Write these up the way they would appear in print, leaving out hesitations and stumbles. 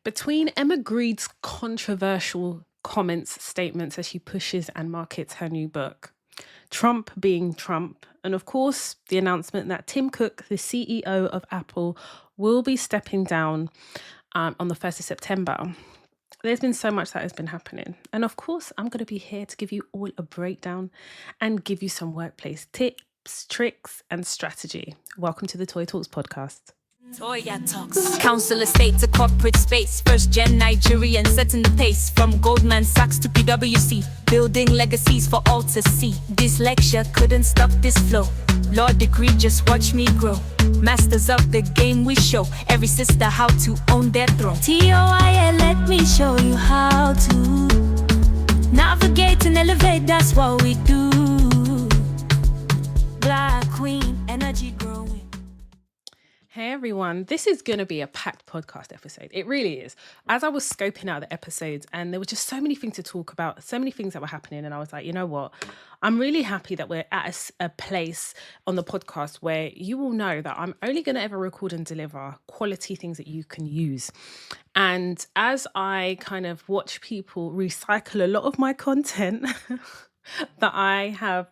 Between Emma Greed's controversial comments, statements as she pushes and markets her new book, Trump being Trump, and of course, the announcement that Tim Cook, the CEO of Apple, will be stepping down on the 1st of September. There's been so much that has been happening. And of course, I'm going to be here to give you all a breakdown and give you some workplace tips, tricks, and strategy. Welcome to the Toy Talks podcast. Toya Talks. Council estate to corporate space. First gen Nigerian setting the pace. From Goldman Sachs to PwC. Building legacies for all to see. This lecture couldn't stop this flow. Law degree, just watch me grow. Masters of the game we show. Every sister how to own their throne. TOIA, let me show you how to navigate and elevate, that's what we do. Black Queen, energy growing. Hey everyone, this is going to be a packed podcast episode. It really is. As I was scoping out the episodes and there were just so many things to talk about, so many things that were happening. And I was like, you know what? I'm really happy that we're at a place on the podcast where you will know that I'm only going to ever record and deliver quality things that you can use. And as I kind of watch people recycle a lot of my content that I have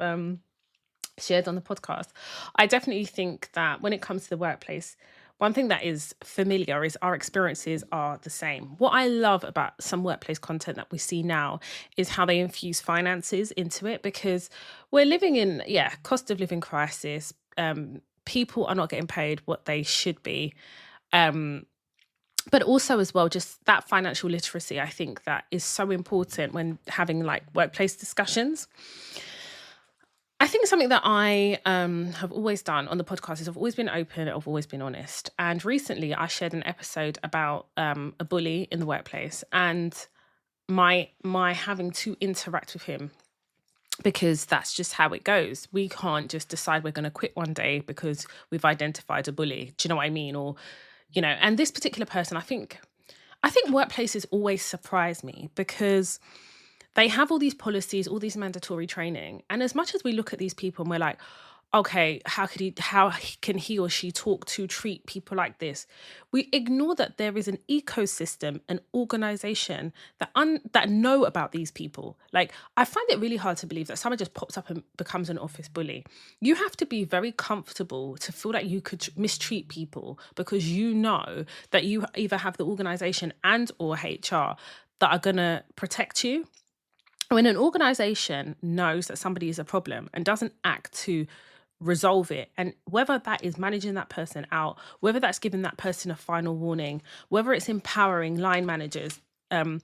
shared on the podcast, I definitely think that when it comes to the workplace, one thing that is familiar is our experiences are the same. What I love about some workplace content that we see now is how they infuse finances into it, because we're living in, cost of living crisis. People are not getting paid what they should be. But also as well, just that financial literacy, I think that is so important when having like workplace discussions. I think something that I have always done on the podcast is I've always been open, I've always been honest. And recently I shared an episode about a bully in the workplace and my having to interact with him, because that's just how it goes. We can't just decide we're going to quit one day because we've identified a bully. Do you know what I mean? Or, you know, and this particular person, I think workplaces always surprise me because they have all these policies, all these mandatory training. And as much as we look at these people and we're like, okay, how can he or she treat people like this? We ignore that there is an ecosystem, an organization that know about these people. Like, I find it really hard to believe that someone just pops up and becomes an office bully. You have to be very comfortable to feel like you could mistreat people because you know that you either have the organization and or HR that are going to protect you. When an organization knows that somebody is a problem and doesn't act to resolve it, and whether that is managing that person out, whether that's giving that person a final warning, whether it's empowering line managers, when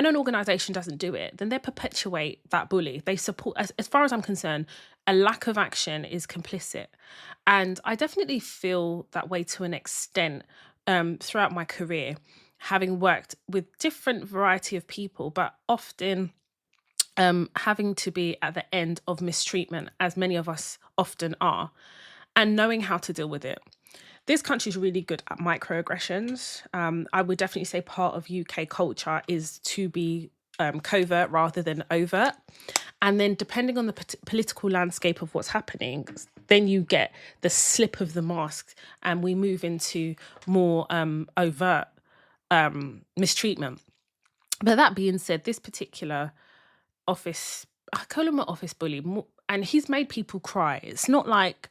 an organization doesn't do it, then they perpetuate that bully. They support, as far as I'm concerned, a lack of action is complicit. And I definitely feel that way to an extent throughout my career, having worked with different variety of people, but often having to be at the end of mistreatment, as many of us often are, and knowing how to deal with it. This country is really good at microaggressions. I would definitely say part of UK culture is to be covert rather than overt. And then depending on the political landscape of what's happening, then you get the slip of the mask and we move into more overt mistreatment. But that being said, this particular I call him an office bully, and he's made people cry. It's not like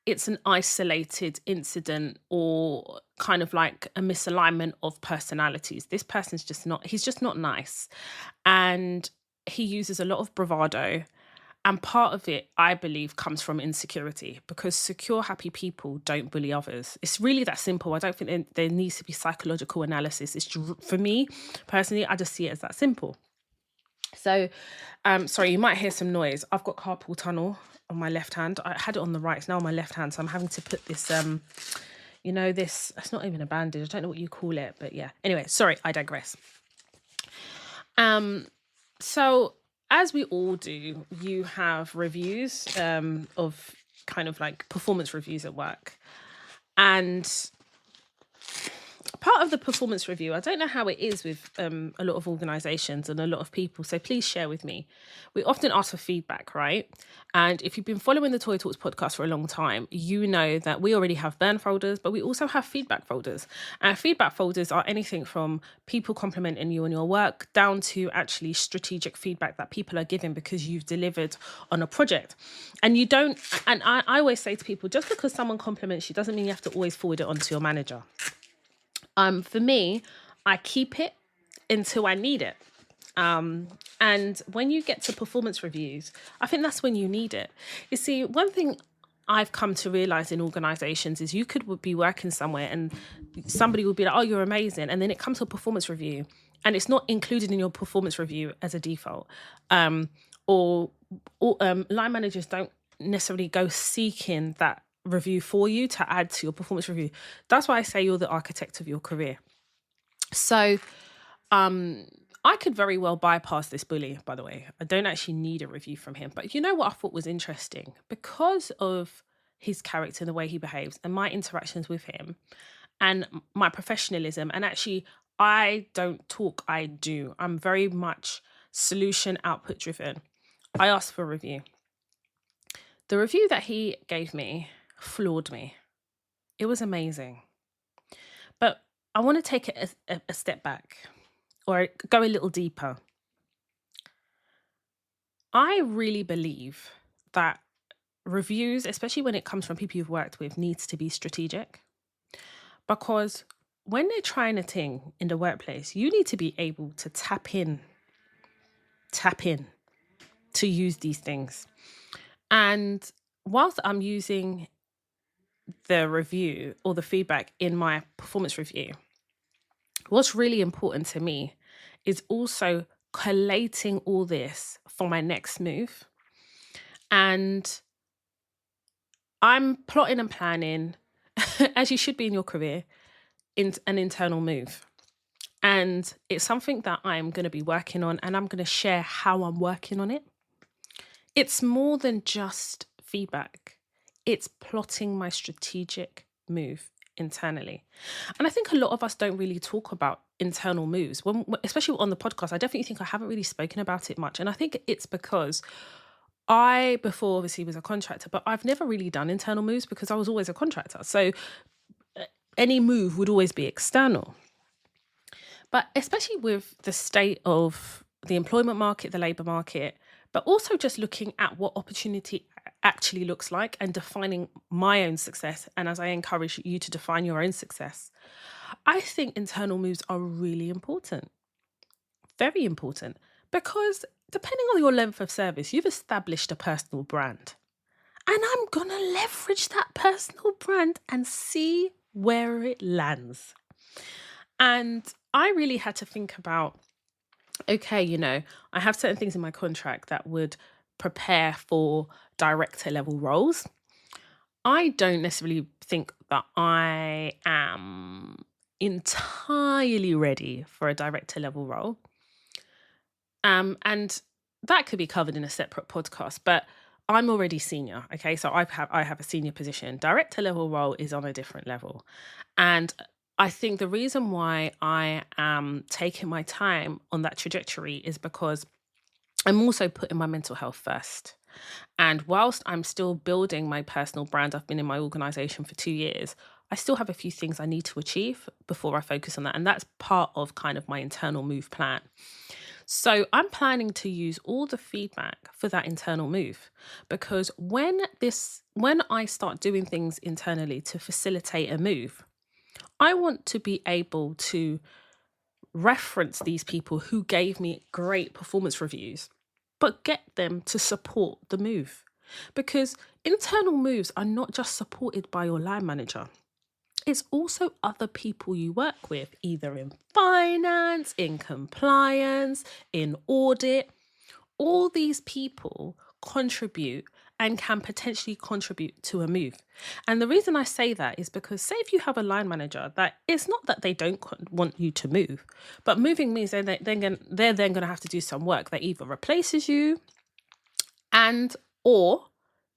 it's an isolated incident or kind of like a misalignment of personalities. This person's he's just not nice. And he uses a lot of bravado. And part of it, I believe, comes from insecurity, because secure, happy people don't bully others. It's really that simple. I don't think there needs to be psychological analysis. It's, for me, personally, I just see it as that simple. So, sorry, you might hear some noise. I've got carpal tunnel on my left hand. I had it on the right. It's now on my left hand. So I'm having to put this, it's not even a bandage. I don't know what you call it, but yeah. Anyway, sorry, I digress. So as we all do, you have reviews of kind of like performance reviews at work. And part of the performance review, I don't know how it is with a lot of organisations and a lot of people, so please share with me. We often ask for feedback, right? And if you've been following the Toy Talks podcast for a long time, you know that we already have burn folders, but we also have feedback folders. And feedback folders are anything from people complimenting you on your work down to actually strategic feedback that people are giving because you've delivered on a project. And you don't, and I always say to people, just because someone compliments you doesn't mean you have to always forward it on to your manager. For me, I keep it until I need it. And when you get to performance reviews, I think that's when you need it. You see, one thing I've come to realize in organizations is you could be working somewhere and somebody will be like, oh, you're amazing. And then it comes to a performance review and it's not included in your performance review as a default. Or line managers don't necessarily go seeking that review for you to add to your performance review. That's why I say you're the architect of your career. So I could very well bypass this bully, by the way. I don't actually need a review from him. But you know what I thought was interesting? Because of his character and the way he behaves and my interactions with him and my professionalism, and actually I don't talk, I do. I'm very much solution output driven. I asked for a review. The review that he gave me floored me. It was amazing. But I want to take it a step back or go a little deeper. I really believe that reviews, especially when it comes from people you've worked with, needs to be strategic. Because when they're trying a thing in the workplace, you need to be able to tap in to use these things. And whilst I'm using the review or the feedback in my performance review, what's really important to me is also collating all this for my next move. And I'm plotting and planning, as you should be in your career, in an internal move. And it's something that I'm going to be working on, and I'm going to share how I'm working on it. It's more than just feedback. It's plotting my strategic move internally. And I think a lot of us don't really talk about internal moves, especially on the podcast. I definitely think I haven't really spoken about it much. And I think it's because I, before obviously was a contractor, but I've never really done internal moves because I was always a contractor. So any move would always be external. But especially with the state of the employment market, the labour market, but also just looking at what opportunity actually looks like and defining my own success. And as I encourage you to define your own success, I think internal moves are really important, very important, because depending on your length of service, you've established a personal brand. And I'm going to leverage that personal brand and see where it lands. And I really had to think about, okay, you know, I have certain things in my contract that would prepare for director level roles. I don't necessarily think that I am entirely ready for a director level role. And that could be covered in a separate podcast, but I'm already senior. Okay. So I have a senior position. Director level role is on a different level. And I think the reason why I am taking my time on that trajectory is because I'm also putting my mental health first. And whilst I'm still building my personal brand, I've been in my organisation for 2 years, I still have a few things I need to achieve before I focus on that. And that's part of kind of my internal move plan. So I'm planning to use all the feedback for that internal move, because when I start doing things internally to facilitate a move, I want to be able to reference these people who gave me great performance reviews, but get them to support the move. Because internal moves are not just supported by your line manager. It's also other people you work with, either in finance, in compliance, in audit. All these people contribute and can potentially contribute to a move. And the reason I say that is because, say if you have a line manager that it's not that they don't want you to move, but moving means they're then going to have to do some work that either replaces you and or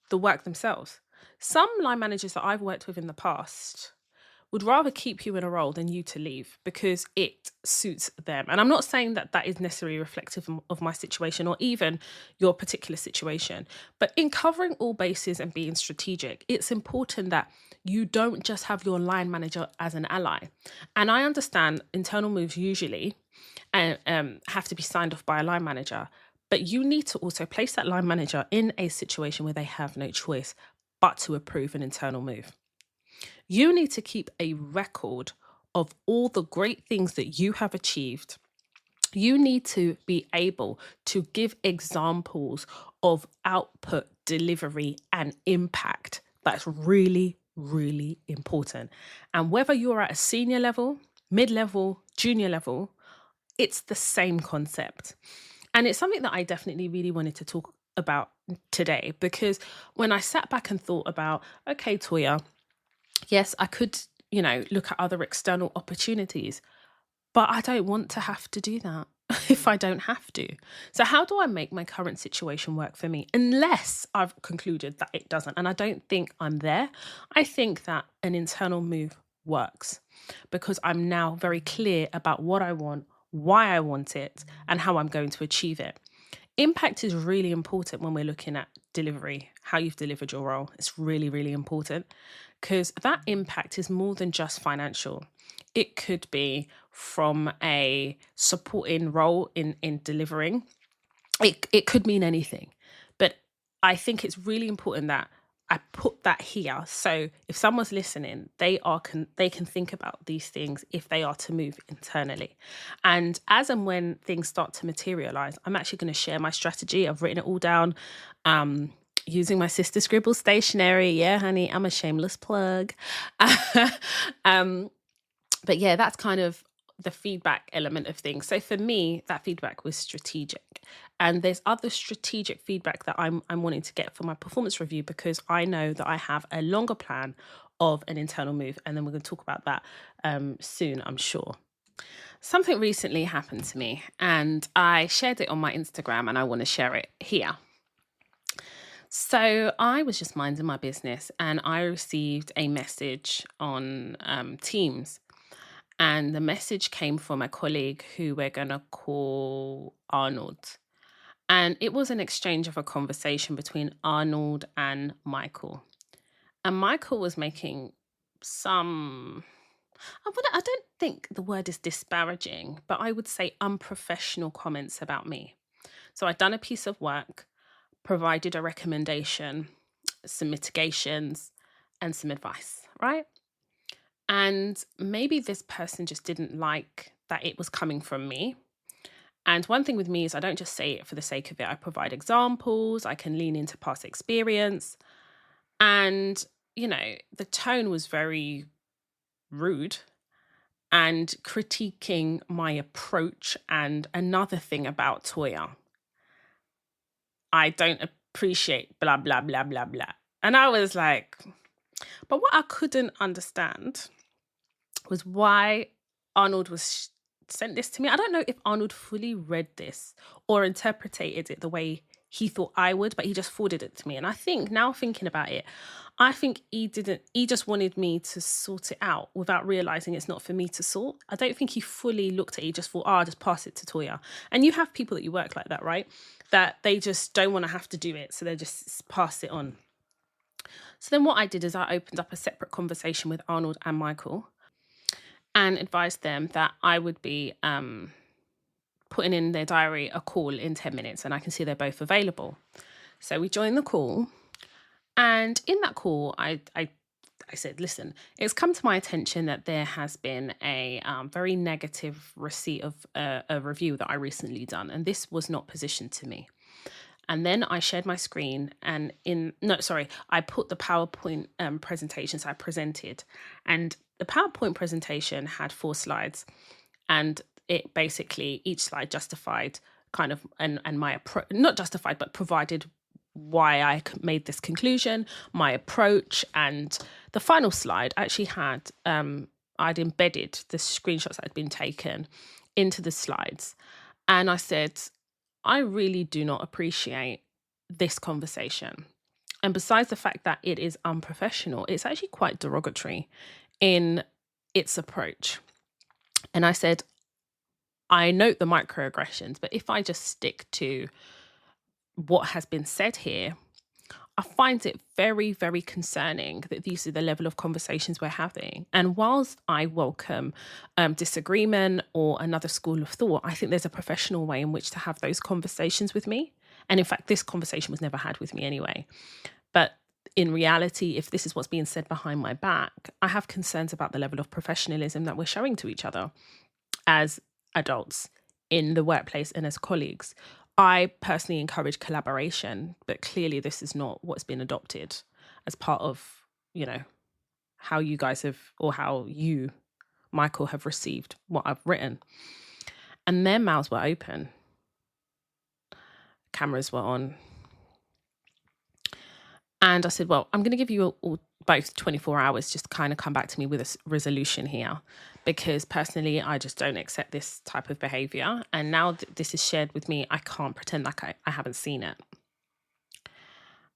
the work themselves. Some line managers that I've worked with in the past would rather keep you in a role than you to leave because it suits them. And I'm not saying that that is necessarily reflective of my situation or even your particular situation, but in covering all bases and being strategic, it's important that you don't just have your line manager as an ally. And I understand internal moves usually have to be signed off by a line manager, but you need to also place that line manager in a situation where they have no choice but to approve an internal move. You need to keep a record of all the great things that you have achieved. You need to be able to give examples of output, delivery, and impact. That's really, really important. And whether you're at a senior level, mid-level, junior level, it's the same concept. And it's something that I definitely really wanted to talk about today, because when I sat back and thought about, okay, Toya, yes, I could, look at other external opportunities, but I don't want to have to do that if I don't have to. So how do I make my current situation work for me? Unless I've concluded that it doesn't. And I don't think I'm there. I think that an internal move works because I'm now very clear about what I want, why I want it, and how I'm going to achieve it. Impact is really important when we're looking at delivery, how you've delivered your role. It's really, really important because that impact is more than just financial. It could be from a supporting role in delivering. It could mean anything. But I think it's really important that I put that here. So if someone's listening, they can think about these things if they are to move internally. And as and when things start to materialize, I'm actually going to share my strategy. I've written it all down using my sister Scribble stationery. Yeah, honey, I'm a shameless plug. But yeah, that's kind of the feedback element of things. So for me, that feedback was strategic. And there's other strategic feedback that I'm wanting to get for my performance review because I know that I have a longer plan of an internal move. And then we're going to talk about that soon, I'm sure. Something recently happened to me and I shared it on my Instagram and I want to share it here. So I was just minding my business and I received a message on Teams. And the message came from a colleague who we're going to call Arnold. And it was an exchange of a conversation between Arnold and Michael. And Michael was making some, I don't think the word is disparaging, but I would say unprofessional comments about me. So I'd done a piece of work, provided a recommendation, some mitigations, and some advice, right? And maybe this person just didn't like that it was coming from me. And one thing with me is I don't just say it for the sake of it. I provide examples. I can lean into past experience. And, the tone was very rude and critiquing my approach. And another thing about Toya, I don't appreciate blah, blah, blah, blah, blah. And I was like, but what I couldn't understand was why Arnold was sent this to me. I don't know if Arnold fully read this or interpreted it the way he thought I would, but he just forwarded it to me. And I think now thinking about it, I think he just wanted me to sort it out without realizing it's not for me to sort. I don't think he fully looked at it. He just thought, I'll just pass it to Toya. And you have people that you work like that, right? That they just don't want to have to do it. So they just pass it on. So then what I did is I opened up a separate conversation with Arnold and Michael and advised them that I would be putting in their diary a call in 10 minutes and I can see they're both available. So we joined the call. And in that call, I said, listen, it's come to my attention that there has been a very negative receipt of a review that I recently done. And this was not positioned to me. And then I shared my screen and I put the PowerPoint presentations I presented. And the PowerPoint presentation had 4 slides. And it basically, each slide justified kind of, and my approach, not justified, but provided why I made this conclusion, my approach. And the final slide actually had, I'd embedded the screenshots that had been taken into the slides. And I said, I really do not appreciate this conversation. And besides the fact that it is unprofessional, it's actually quite derogatory in its approach. And I said, I note the microaggressions, but if I just stick to what has been said here, I find it very, very concerning that these are the level of conversations we're having. And whilst I welcome disagreement or another school of thought, I think there's a professional way in which to have those conversations with me. And in fact, this conversation was never had with me anyway. But in reality, if this is what's being said behind my back, I have concerns about the level of professionalism that we're showing to each other as adults in the workplace and as colleagues. I personally encourage collaboration, but clearly this is not what's been adopted as part of, how you guys have, or how you, Michael, have received what I've written. And their mouths were open. Cameras were on. And I said, well, I'm going to give you both 24 hours just to kind of come back to me with a resolution here, because personally, I just don't accept this type of behavior. And now this is shared with me, I can't pretend like I haven't seen it.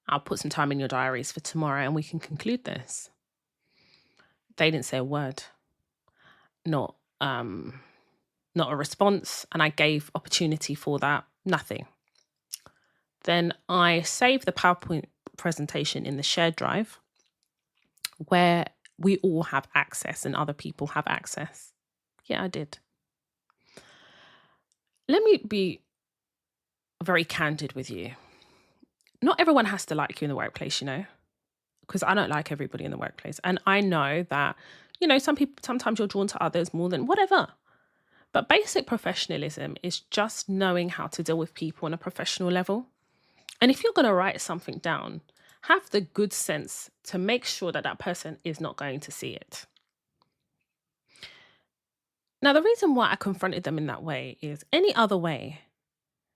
I'll put some time in your diaries for tomorrow and we can conclude this. They didn't say a word, not a response. And I gave opportunity for that, nothing. Then I saved the PowerPoint presentation in the shared drive where we all have access and other people have access. Yeah, I did. Let me be very candid with you. Not everyone has to like you in the workplace, because I don't like everybody in the workplace. And I know that, sometimes you're drawn to others more than whatever. But basic professionalism is just knowing how to deal with people on a professional level. And if you're going to write something down, have the good sense to make sure that that person is not going to see it. Now, the reason why I confronted them in that way is any other way,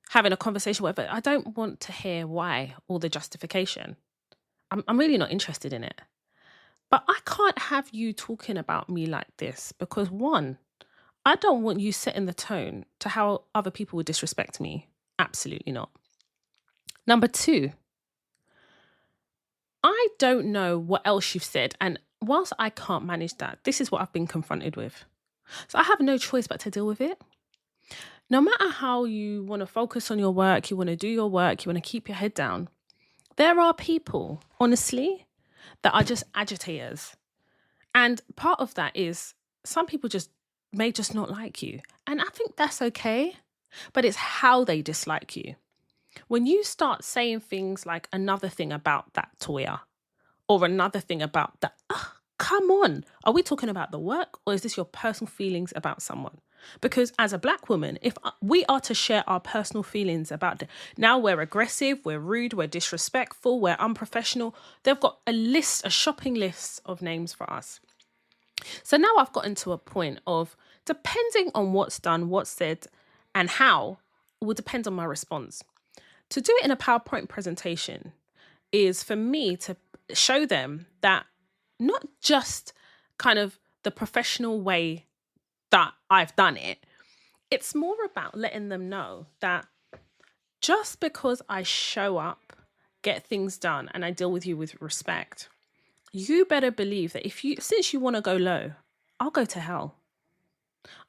having a conversation, whatever, I don't want to hear why or the justification. I'm really not interested in it. But I can't have you talking about me like this because, one, I don't want you setting the tone to how other people would disrespect me. Absolutely not. Number two, I don't know what else you've said. And whilst I can't manage that, this is what I've been confronted with. So I have no choice but to deal with it. No matter how you want to focus on your work, you want to do your work, you want to keep your head down, there are people, honestly, that are just agitators. And part of that is some people may just not like you. And I think that's okay, but it's how they dislike you. When you start saying things like another thing about that Toya or another thing about that, come on, are we talking about the work or is this your personal feelings about someone? Because as a Black woman, if we are to share our personal feelings about now we're aggressive, we're rude, we're disrespectful, we're unprofessional, they've got a shopping list of names for us. So now I've gotten to a point of, depending on what's done, what's said, and how, will depend on my response. To do it in a PowerPoint presentation is for me to show them that not just kind of the professional way that I've done it, it's more about letting them know that just because I show up, get things done, and I deal with you with respect, you better believe that since you want to go low, I'll go to hell.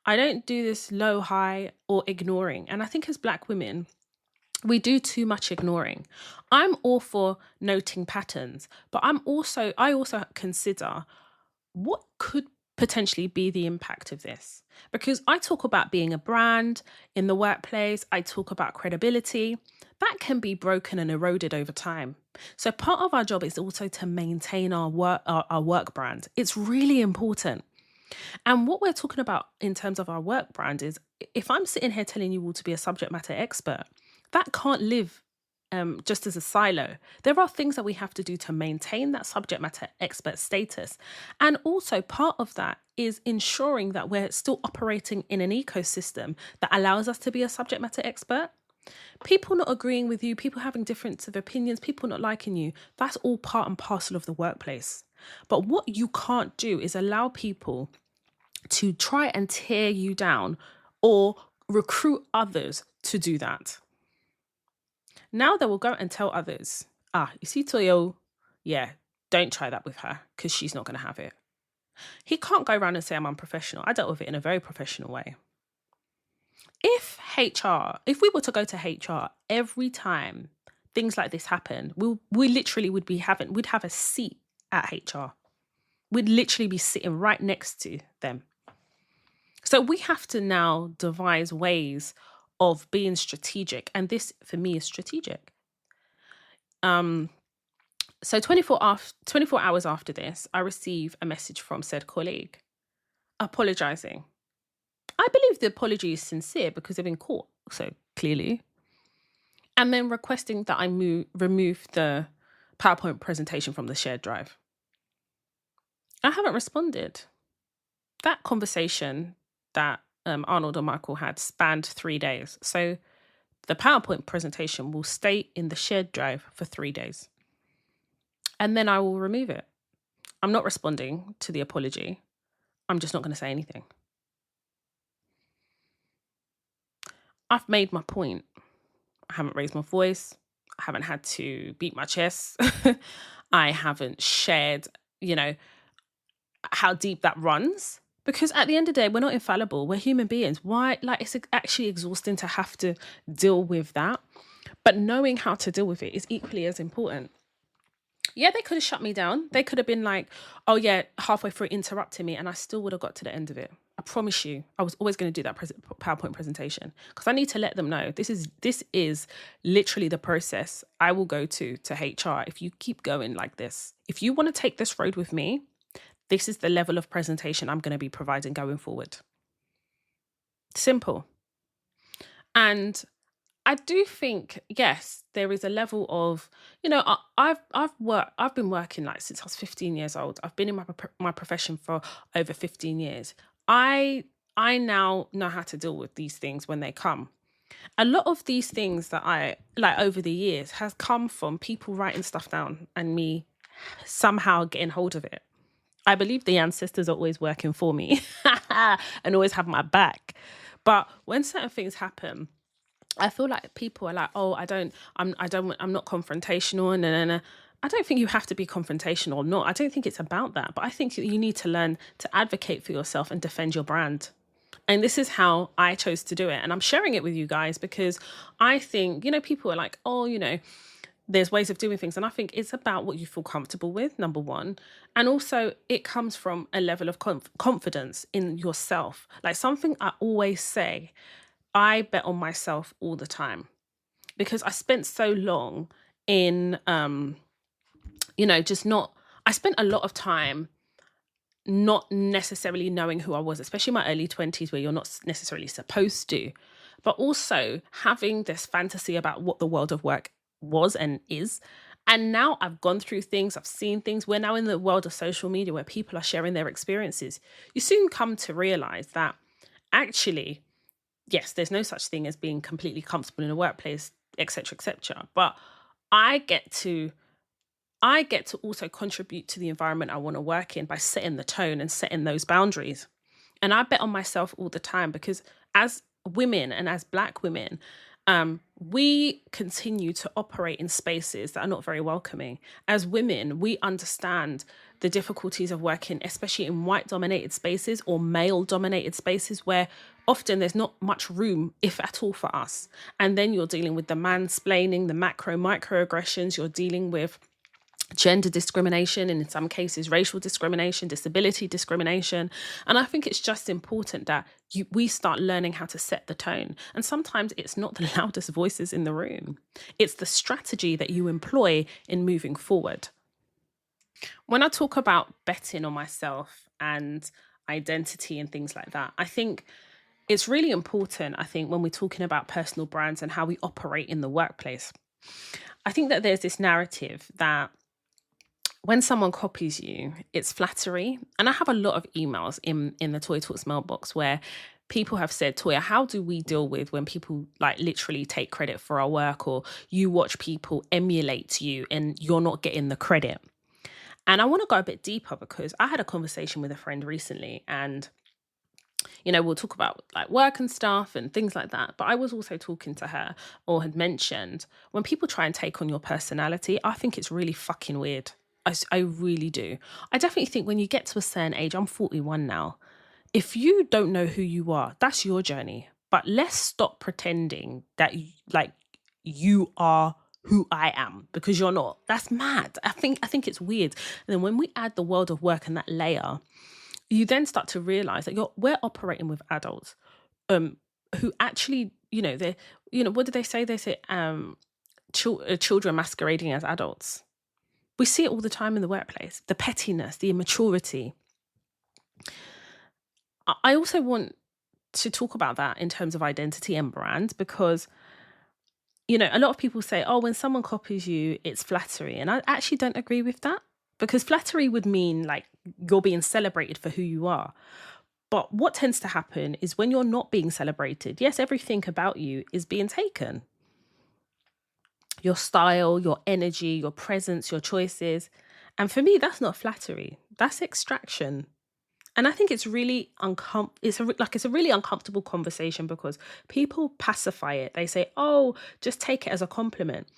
I don't do this low, high, or ignoring. And I think as Black women, we do too much ignoring. I'm all for noting patterns, but I also consider what could potentially be the impact of this. Because I talk about being a brand in the workplace, I talk about credibility. That can be broken and eroded over time. So part of our job is also to maintain our work brand. It's really important. And what we're talking about in terms of our work brand is, if I'm sitting here telling you all to be a subject matter expert, that can't live just as a silo. There are things that we have to do to maintain that subject matter expert status. And also part of that is ensuring that we're still operating in an ecosystem that allows us to be a subject matter expert. People not agreeing with you, people having difference of opinions, people not liking you, that's all part and parcel of the workplace. But what you can't do is allow people to try and tear you down or recruit others to do that. Now they will go and tell others, you see Toyo, yeah, don't try that with her because she's not going to have it. He can't go around and say I'm unprofessional. I dealt with it in a very professional way. If we were to go to HR every time things like this happen, we literally we'd have a seat at HR. We'd literally be sitting right next to them. So we have to now devise ways of being strategic. And this, for me, is strategic. So 24 hours after this, I receive a message from said colleague apologizing. I believe the apology is sincere because they've been caught, so clearly. And then requesting that I remove the PowerPoint presentation from the shared drive. I haven't responded. That conversation that Arnold and Michael had spanned 3 days. So the PowerPoint presentation will stay in the shared drive for 3 days. And then I will remove it. I'm not responding to the apology. I'm just not going to say anything. I've made my point. I haven't raised my voice. I haven't had to beat my chest. I haven't shared, how deep that runs. Because at the end of the day, we're not infallible. We're human beings. Why? It's actually exhausting to have to deal with that. But knowing how to deal with it is equally as important. Yeah, they could have shut me down. They could have been like, oh yeah, halfway through interrupting me, and I still would have got to the end of it. I promise you, I was always going to do that PowerPoint presentation because I need to let them know this is literally the process I will go to HR if you keep going like this. If you want to take this road with me, this is the level of presentation I'm going to be providing going forward. Simple. And I do think, yes, there is a level of, I've been working since I was 15 years old. I've been in my profession for over 15 years. I now know how to deal with these things when they come. A lot of these things that I over the years has come from people writing stuff down and me somehow getting hold of it. I believe the ancestors are always working for me and always have my back. But when certain things happen, I feel like people are like, oh, I'm not confrontational. No. I don't think you have to be confrontational or not. I don't think it's about that. But I think you need to learn to advocate for yourself and defend your brand. And this is how I chose to do it. And I'm sharing it with you guys because I think, people are like, oh, there's ways of doing things. And I think it's about what you feel comfortable with, number one. And also it comes from a level of confidence in yourself. Like something I always say, I bet on myself all the time because I spent so long in, I spent a lot of time not necessarily knowing who I was, especially in my early 20s where you're not necessarily supposed to, but also having this fantasy about what the world of work was and is. And now I've gone through things, I've seen things. We're now in the world of social media where people are sharing their experiences. You soon come to realize that actually, yes, there's no such thing as being completely comfortable in a workplace, etc., etc. But I get to also contribute to the environment I want to work in by setting the tone and setting those boundaries. And I bet on myself all the time because as women and as Black women, we continue to operate in spaces that are not very welcoming. As women, we understand the difficulties of working, especially in white-dominated spaces or male-dominated spaces where often there's not much room, if at all, for us. And then you're dealing with the mansplaining, the microaggressions, you're dealing with gender discrimination, and in some cases racial discrimination, disability discrimination. And I think it's just important that we start learning how to set the tone. And sometimes it's not the loudest voices in the room. It's the strategy that you employ in moving forward. When I talk about betting on myself and identity and things like that, I think it's really important, when we're talking about personal brands and how we operate in the workplace. I think that there's this narrative that when someone copies you, it's flattery. And I have a lot of emails in the Toy Talks mailbox where people have said, Toya, how do we deal with when people literally take credit for our work, or you watch people emulate you and you're not getting the credit? And I want to go a bit deeper because I had a conversation with a friend recently and, we'll talk about work and stuff and things like that. But I was also talking to her or had mentioned when people try and take on your personality, I think it's really fucking weird. I really do. I definitely think when you get to a certain age, I'm 41 now. If you don't know who you are, that's your journey. But let's stop pretending that you are who I am, because you're not. That's mad. I think it's weird. And then when we add the world of work and that layer, you then start to realize that we're operating with adults who actually, they're, what do they say? They say children masquerading as adults. We see it all the time in the workplace, the pettiness, the immaturity. I also want to talk about that in terms of identity and brand, because, a lot of people say, oh, when someone copies you, it's flattery. And I actually don't agree with that, because flattery would mean like you're being celebrated for who you are. But what tends to happen is when you're not being celebrated, yes, everything about you is being taken. Your style, your energy, your presence, your choices. And for me, that's not flattery. That's extraction. And I think it's really it's a really uncomfortable conversation, because people pacify it. They say, "Oh, just take it as a compliment."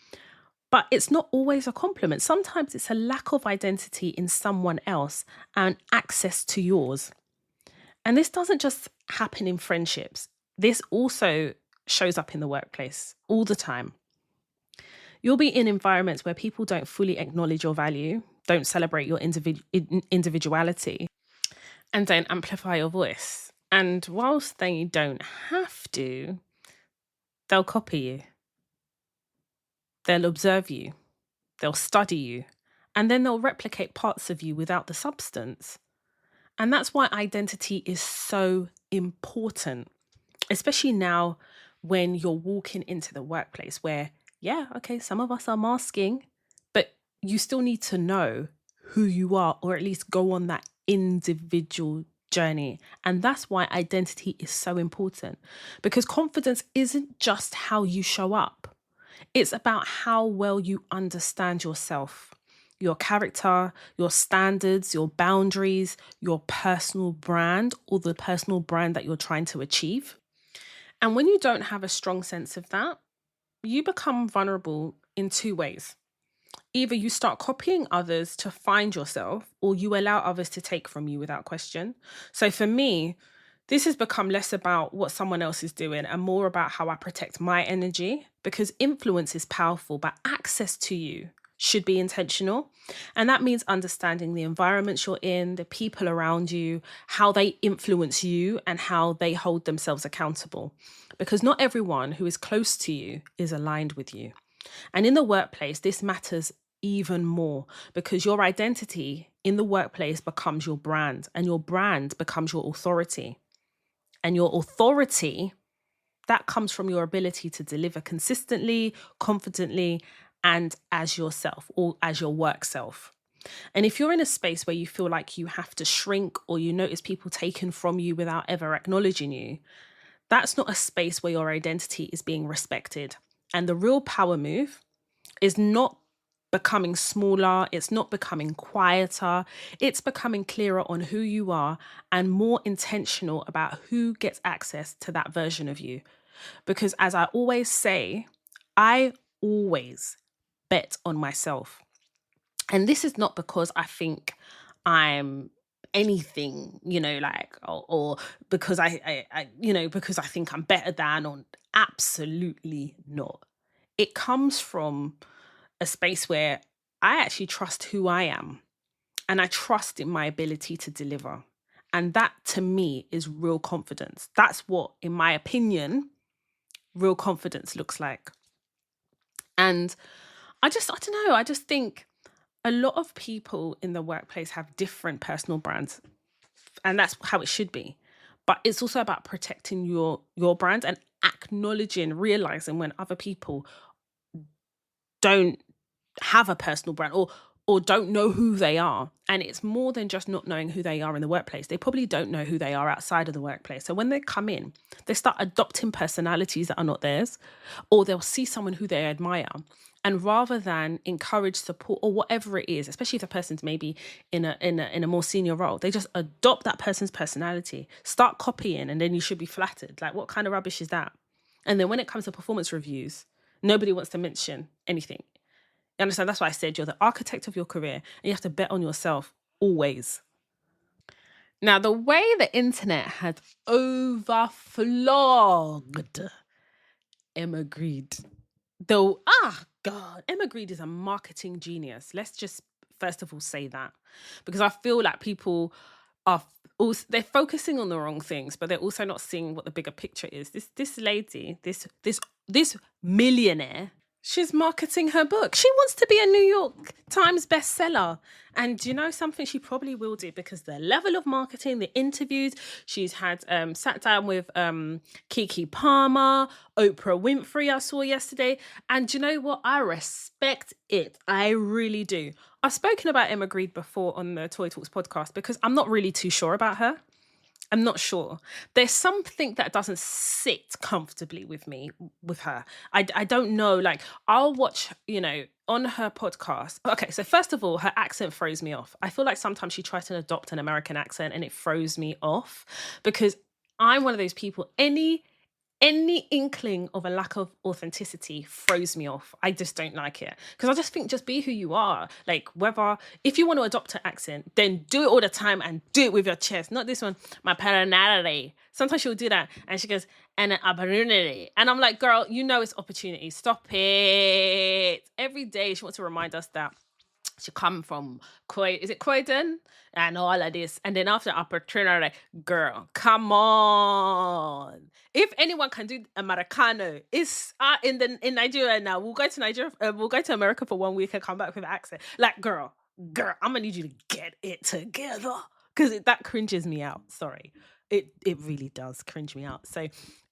But it's not always a compliment. Sometimes it's a lack of identity in someone else and access to yours. And this doesn't just happen in friendships. This also shows up in the workplace all the time. You'll be in environments where people don't fully acknowledge your value, don't celebrate your individuality, and don't amplify your voice. And whilst they don't have to, they'll copy you. They'll observe you. They'll study you. And then they'll replicate parts of you without the substance. And that's why identity is so important, especially now when you're walking into the workplace where, yeah, okay, some of us are masking, but you still need to know who you are, or at least go on that individual journey. And that's why identity is so important, because confidence isn't just how you show up. It's about how well you understand yourself, your character, your standards, your boundaries, your personal brand, or the personal brand that you're trying to achieve. And when you don't have a strong sense of that, you become vulnerable in two ways. Either you start copying others to find yourself, or you allow others to take from you without question. So for me, this has become less about what someone else is doing and more about how I protect my energy, because influence is powerful, but access to you should be intentional. And that means understanding the environments you're in, the people around you, how they influence you, and how they hold themselves accountable. Because not everyone who is close to you is aligned with you. And in the workplace, this matters even more, because your identity in the workplace becomes your brand, and your brand becomes your authority. And your authority, that comes from your ability to deliver consistently, confidently, and as yourself, or as your work self. And if you're in a space where you feel like you have to shrink, or you notice people taken from you without ever acknowledging you, that's not a space where your identity is being respected. And the real power move is not becoming smaller, it's not becoming quieter, it's becoming clearer on who you are and more intentional about who gets access to that version of you. Because as I always say, I always bet on myself. And this is not because I think I'm anything, or because because I think I'm better than, or absolutely not. It comes from a space where I actually trust who I am, and I trust in my ability to deliver. And that to me is real confidence. That's what, in my opinion, real confidence looks like. And I don't know, I just think a lot of people in the workplace have different personal brands, and that's how it should be. But it's also about protecting your brand and realizing when other people don't have a personal brand, or don't know who they are. And it's more than just not knowing who they are in the workplace. They probably don't know who they are outside of the workplace. So when they come in, they start adopting personalities that are not theirs, or they'll see someone who they admire. And rather than encourage, support, or whatever it is, especially if the person's maybe in a more senior role, they just adopt that person's personality, start copying, and then you should be flattered. Like, what kind of rubbish is that? And then when it comes to performance reviews, nobody wants to mention anything. You understand? That's why I said you're the architect of your career and you have to bet on yourself always. Now, the way the internet had overflogged Emma Greed, though, God, Emma Greed is a marketing genius. Let's just first of all say that, because I feel like people are also, they're focusing on the wrong things, but they're also not seeing what the bigger picture is. This lady, this millionaire, she's marketing her book. She wants to be a New York Times bestseller. And you know something? She probably will do, because the level of marketing, the interviews, she's had sat down with Keke Palmer, Oprah Winfrey I saw yesterday. And you know what? I respect it. I really do. I've spoken about Emma Greed before on the Toy Talks podcast because I'm not really too sure about her. I'm not sure. There's something that doesn't sit comfortably with me with her. I don't know. Like, I'll watch, on her podcast. Okay, so first of all, her accent throws me off. I feel like sometimes she tries to adopt an American accent and it throws me off, because I'm one of those people, any inkling of a lack of authenticity throws me off. I just don't like it, because I just think, just be who you are. Like, if you want to adopt an accent, then do it all the time and do it with your chest. Not this one, my personality. Sometimes she'll do that and she goes, and an opportunity. And I'm like, girl, it's opportunity. Stop it. Every day she wants to remind us that she come from Croydon and all of this. And then after opportunity, girl, come on. If anyone can do Americano, it's in Nigeria now. We'll go to Nigeria. We'll go to America for 1 week and come back with an accent. Like, girl, I'm gonna need you to get it together, because that cringes me out. Sorry, it really does cringe me out. So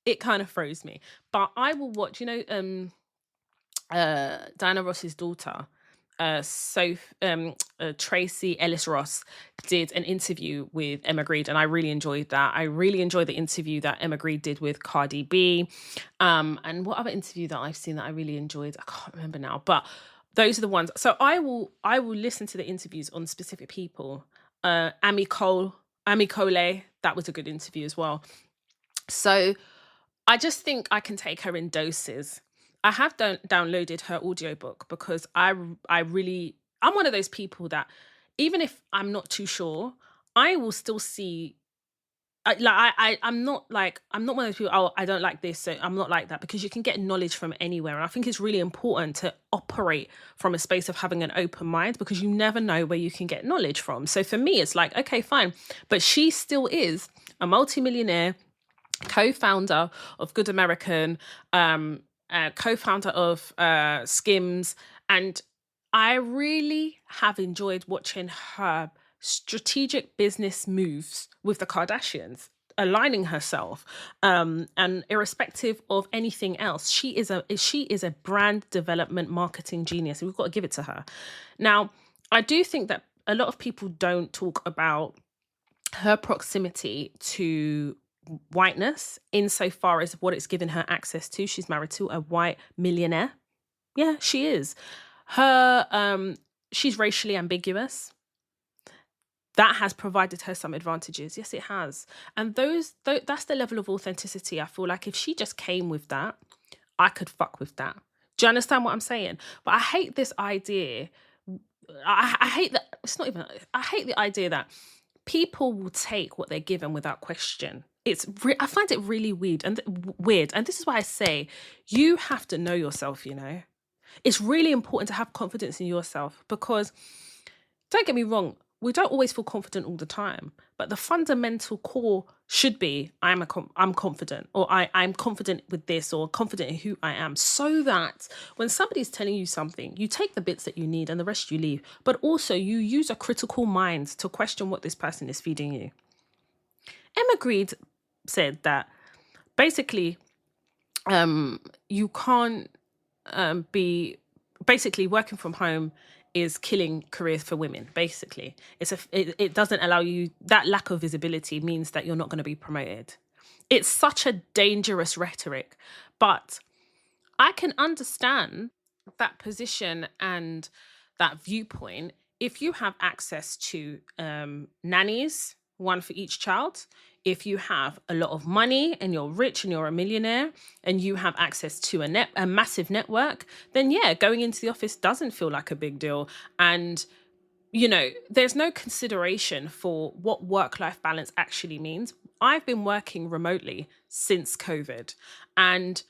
it kind of throws me. But I will watch. Diana Ross's daughter. Tracy Ellis Ross did an interview with Emma Greed, and I really enjoyed that. I really enjoyed the interview that Emma Greed did with Cardi B. And what other interview that I've seen that I really enjoyed? I can't remember now, but those are the ones. So I will listen to the interviews on specific people. Amy Cole, that was a good interview as well. So I just think I can take her in doses. I have downloaded her audiobook because I'm one of those people that, even if I'm not too sure, I will still see. I'm not one of those people, I don't like this, so I'm not like that, because you can get knowledge from anywhere. And I think it's really important to operate from a space of having an open mind, because you never know where you can get knowledge from. So for me, it's like, okay, fine. But she still is a multimillionaire, co-founder of Good American, co-founder of Skims, and I really have enjoyed watching her strategic business moves with the Kardashians, aligning herself, and irrespective of anything else, she is a brand development marketing genius. We've got to give it to her. Now, I do think that a lot of people don't talk about her proximity to whiteness insofar as what it's given her access to. She's married to a white millionaire. Yeah, she is. She's racially ambiguous. That has provided her some advantages. Yes, it has. And that's the level of authenticity. I feel like if she just came with that, I could fuck with that. Do you understand what I'm saying? But I hate this idea. I hate that. It's not even. I hate the idea that people will take what they're given without question. I find it really weird. And this is why I say you have to know yourself, It's really important to have confidence in yourself, because, don't get me wrong, we don't always feel confident all the time. But the fundamental core should be, I'm confident, or I'm confident with this, or confident in who I am, so that when somebody's telling you something, you take the bits that you need and the rest you leave. But also you use a critical mind to question what this person is feeding you. Emma Greed said that basically you can't be basically working from home is killing careers for women. Basically, it doesn't allow you, that lack of visibility means that you're not going to be promoted. It's such a dangerous rhetoric, but I can understand that position and that viewpoint if you have access to nannies, one for each child. if you have a lot of money and you're rich and you're a millionaire and you have access to a massive network, then yeah, going into the office doesn't feel like a big deal. And there's no consideration for what work-life balance actually means. I've been working remotely since COVID, and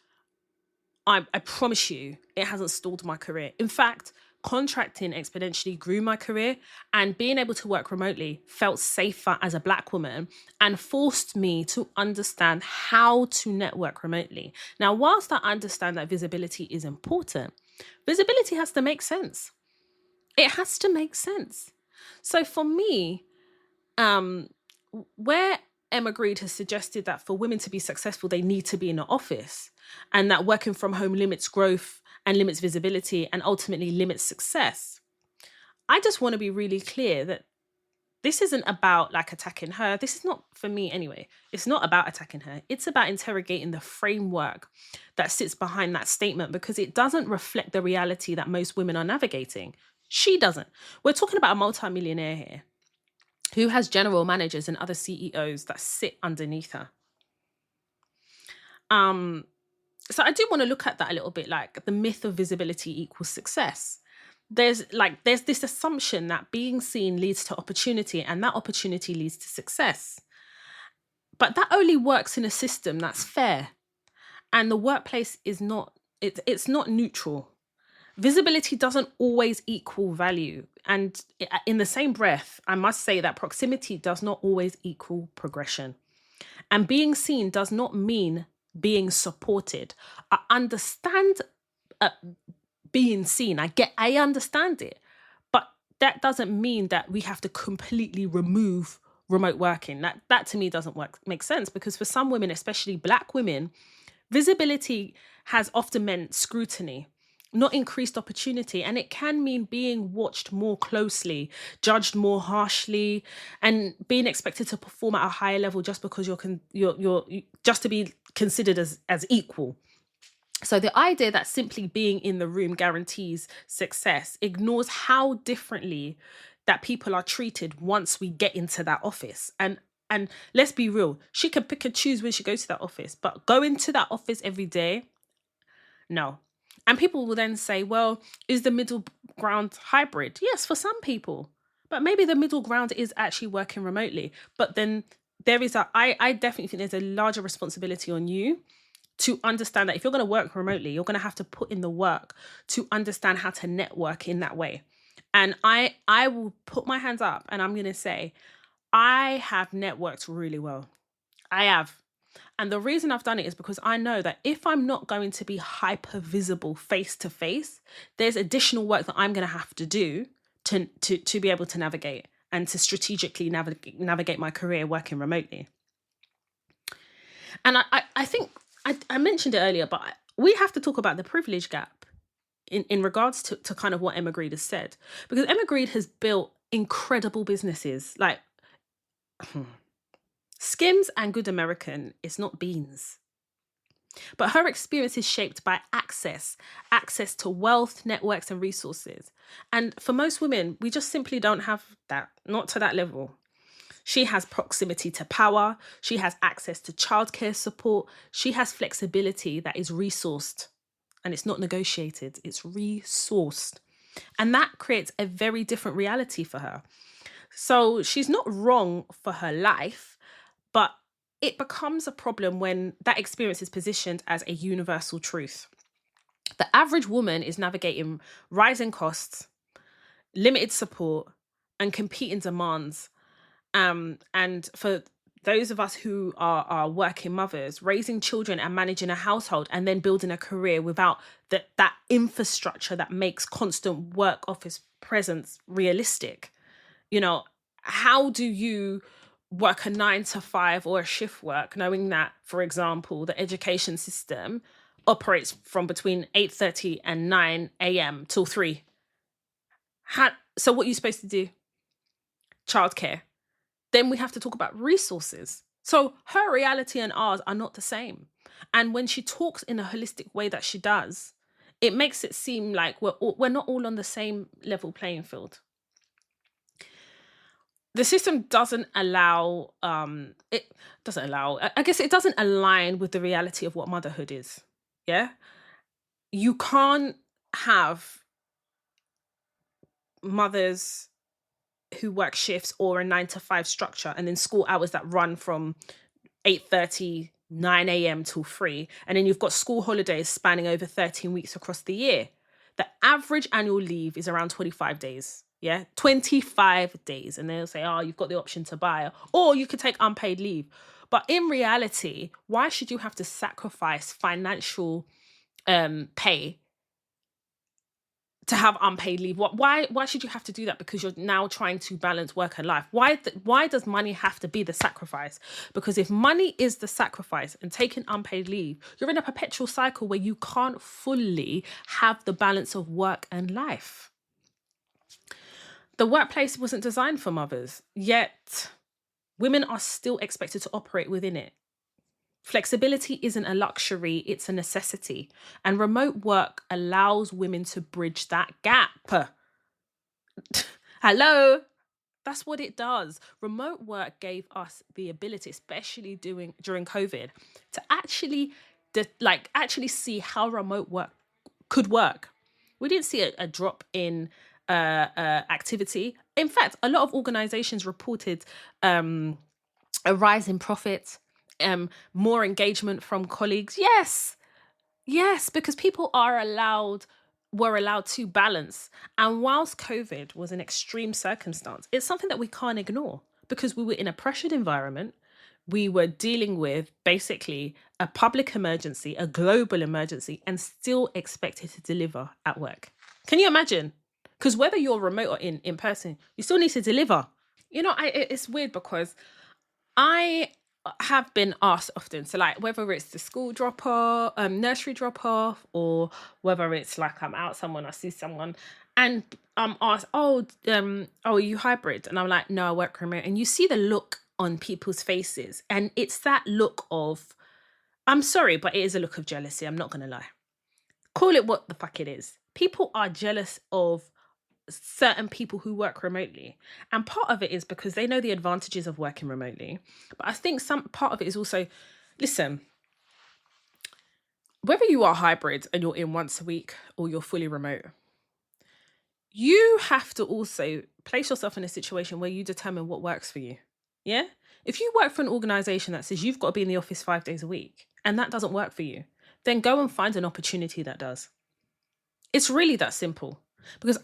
I promise you, it hasn't stalled my career. In fact, contracting exponentially grew my career, and being able to work remotely felt safer as a Black woman and forced me to understand how to network remotely. Now, whilst I understand that visibility is important, visibility has to make sense. It has to make sense. So for me, where Emma Greed has suggested that for women to be successful, they need to be in the office, and that working from home limits growth and limits visibility and ultimately limits success, I just want to be really clear that this isn't about like attacking her. This is not, for me anyway, it's not about attacking her. It's about interrogating the framework that sits behind that statement, because it doesn't reflect the reality that most women are navigating. She doesn't. We're talking about a multimillionaire here who has general managers and other CEOs that sit underneath her. So I do want to look at that a little bit, like the myth of visibility equals success. There's this assumption that being seen leads to opportunity, and that opportunity leads to success. But that only works in a system that's fair. And the workplace is not, it's not neutral. Visibility doesn't always equal value. And in the same breath, I must say that proximity does not always equal progression. And being seen does not mean being supported. I understand being seen. I understand it. But that doesn't mean that we have to completely remove remote working. That to me doesn't make sense, because for some women, especially Black women, visibility has often meant scrutiny, not increased opportunity. And it can mean being watched more closely, judged more harshly, and being expected to perform at a higher level just because you're just to be considered as equal. So the idea that simply being in the room guarantees success ignores how differently that people are treated once we get into that office. And let's be real, she can pick and choose when she goes to that office, but going to that office every day, no. And people will then say, well, is the middle ground hybrid? Yes, for some people. But maybe the middle ground is actually working remotely. But then there is I definitely think there's a larger responsibility on you to understand that if you're going to work remotely, you're going to have to put in the work to understand how to network in that way. And I will put my hands up and I'm going to say, I have networked really well. I have. And the reason I've done it is because I know that if I'm not going to be hyper visible face to face, there's additional work that I'm going to have to do to be able to navigate and to strategically navigate my career working remotely. And I think I mentioned it earlier, but we have to talk about the privilege gap in regards to kind of what Emma Greed has said. Because Emma Greed has built incredible businesses like Skims and Good American is not beans. But her experience is shaped by access to wealth, networks, and resources. And for most women, we just simply don't have that, not to that level. She has proximity to power. She has access to childcare support. She has flexibility that is resourced. And it's not negotiated, it's resourced. And that creates a very different reality for her. So she's not wrong for her life, but it becomes a problem when that experience is positioned as a universal truth. The average woman is navigating rising costs, limited support, and competing demands. And for those of us who are working mothers, raising children and managing a household and then building a career without that infrastructure that makes constant work office presence realistic. How do you work a 9 to 5 or a shift work, knowing that, for example, the education system operates from between 8:30 and 9 a.m. till 3? So what are you supposed to do? Childcare. Then we have to talk about resources. So her reality and ours are not the same. And when she talks in a holistic way that she does, it makes it seem like we're not all on the same level playing field. the system doesn't allow, I guess it doesn't align with the reality of what motherhood is. Yeah. You can't have mothers who work shifts or a 9 to 5 structure and then school hours that run from 8:30, 9 a.m. till 3. And then you've got school holidays spanning over 13 weeks across the year. The average annual leave is around 25 days. Yeah, 25 days. And they'll say, oh, you've got the option to buy, or you could take unpaid leave. But in reality, why should you have to sacrifice financial pay to have unpaid leave? Why should you have to do that? Because you're now trying to balance work and life. Why does money have to be the sacrifice? Because if money is the sacrifice and taking unpaid leave, you're in a perpetual cycle where you can't fully have the balance of work and life. The workplace wasn't designed for mothers, yet women are still expected to operate within it. Flexibility isn't a luxury, it's a necessity. And remote work allows women to bridge that gap. Hello? That's what it does. Remote work gave us the ability, especially during COVID, to actually see how remote work could work. We didn't see a drop in activity. In fact, a lot of organizations reported a rise in profit, more engagement from colleagues. Yes, because people were allowed to balance. And whilst COVID was an extreme circumstance, it's something that we can't ignore because we were in a pressured environment. We were dealing with basically a public emergency, a global emergency, and still expected to deliver at work. Can you imagine? Because whether you're remote or in person, you still need to deliver. It's weird because I have been asked often, so like whether it's the school drop off, nursery drop off, or whether it's like I'm out someone, I see someone, and I'm asked, are you hybrid? And I'm like, no, I work remote. And you see the look on people's faces, and it's that look of, I'm sorry, but it is a look of jealousy. I'm not gonna lie. Call it what the fuck it is. People are jealous of certain people who work remotely, and part of it is because they know the advantages of working remotely, but I think some part of it is also, listen, whether you are hybrid and you're in once a week or you're fully remote, you have to also place yourself in a situation where you determine what works for you. Yeah, if you work for an organization that says you've got to be in the office 5 days a week and that doesn't work for you, then go and find an opportunity that does. It's really that simple. Because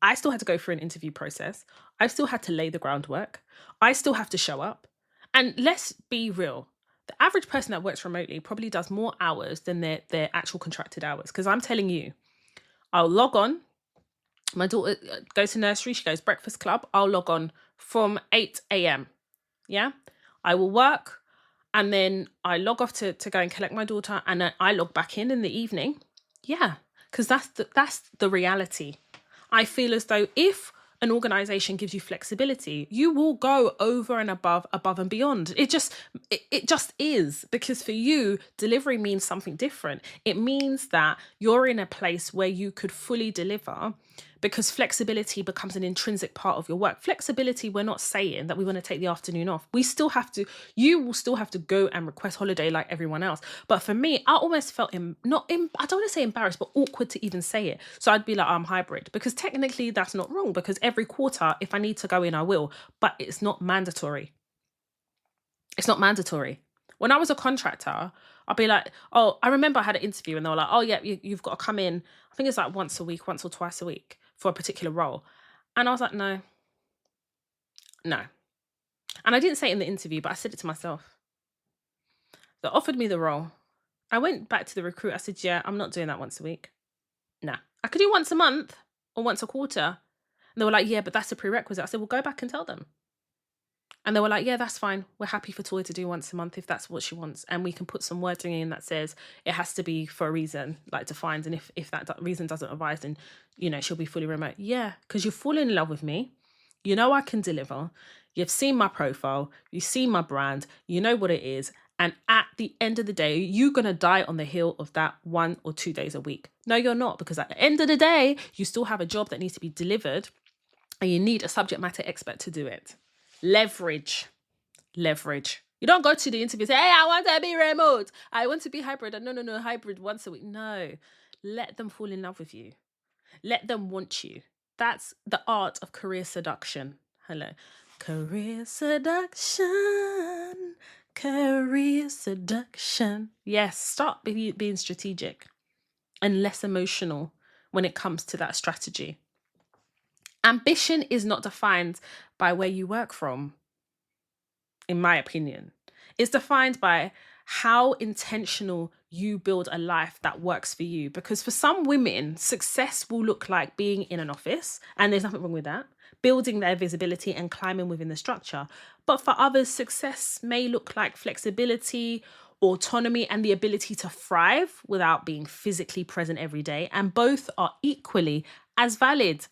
I still had to go through an interview process. I still had to lay the groundwork. I still have to show up. And let's be real. The average person that works remotely probably does more hours than their actual contracted hours. Because I'm telling you, I'll log on. My daughter goes to nursery. She goes breakfast club. I'll log on from 8 a.m. Yeah. I will work. And then I log off to go and collect my daughter. And then I log back in the evening. Yeah. Because that's the reality. I feel as though if an organization gives you flexibility, you will go over and above and beyond. It just is, because for you, delivery means something different. It means that you're in a place where you could fully deliver, because flexibility becomes an intrinsic part of your work. Flexibility, we're not saying that we want to take the afternoon off. You will still have to go and request holiday like everyone else. But for me, I almost felt I don't want to say embarrassed, but awkward to even say it. So I'd be like, I'm hybrid, because technically that's not wrong, because every quarter, if I need to go in, I will, but it's not mandatory. It's not mandatory. When I was a contractor, I'll be like, oh, I remember I had an interview and they were like, oh yeah, you've got to come in. I think it's like once a week, once or twice a week for a particular role. And I was like, no. And I didn't say it in the interview, but I said it to myself. They offered me the role. I went back to the recruiter. I said, yeah, I'm not doing that once a week. Nah. I could do once a month or once a quarter. And they were like, yeah, but that's a prerequisite. I said, well, go back and tell them. And they were like, yeah, that's fine. We're happy for Toy to do once a month if that's what she wants. And we can put some wording in that says it has to be for a reason, like defined. And if that reason doesn't arise, then, she'll be fully remote. Yeah, because you've fallen in love with me. You know I can deliver. You've seen my profile. You've seen my brand. You know what it is. And at the end of the day, you're going to die on the hill of that 1 or 2 days a week. No, you're not. Because at the end of the day, you still have a job that needs to be delivered. And you need a subject matter expert to do it. Leverage. You don't go to the interview and say, hey, I want to be remote. I want to be hybrid. And no, hybrid once a week. No. Let them fall in love with you. Let them want you. That's the art of career seduction. Hello. Career seduction. Yes, start being strategic and less emotional when it comes to that strategy. Ambition is not defined by where you work from, in my opinion. It's defined by how intentional you build a life that works for you. Because for some women, success will look like being in an office, and there's nothing wrong with that, building their visibility and climbing within the structure. But for others, success may look like flexibility, autonomy, and the ability to thrive without being physically present every day. And both are equally as valid.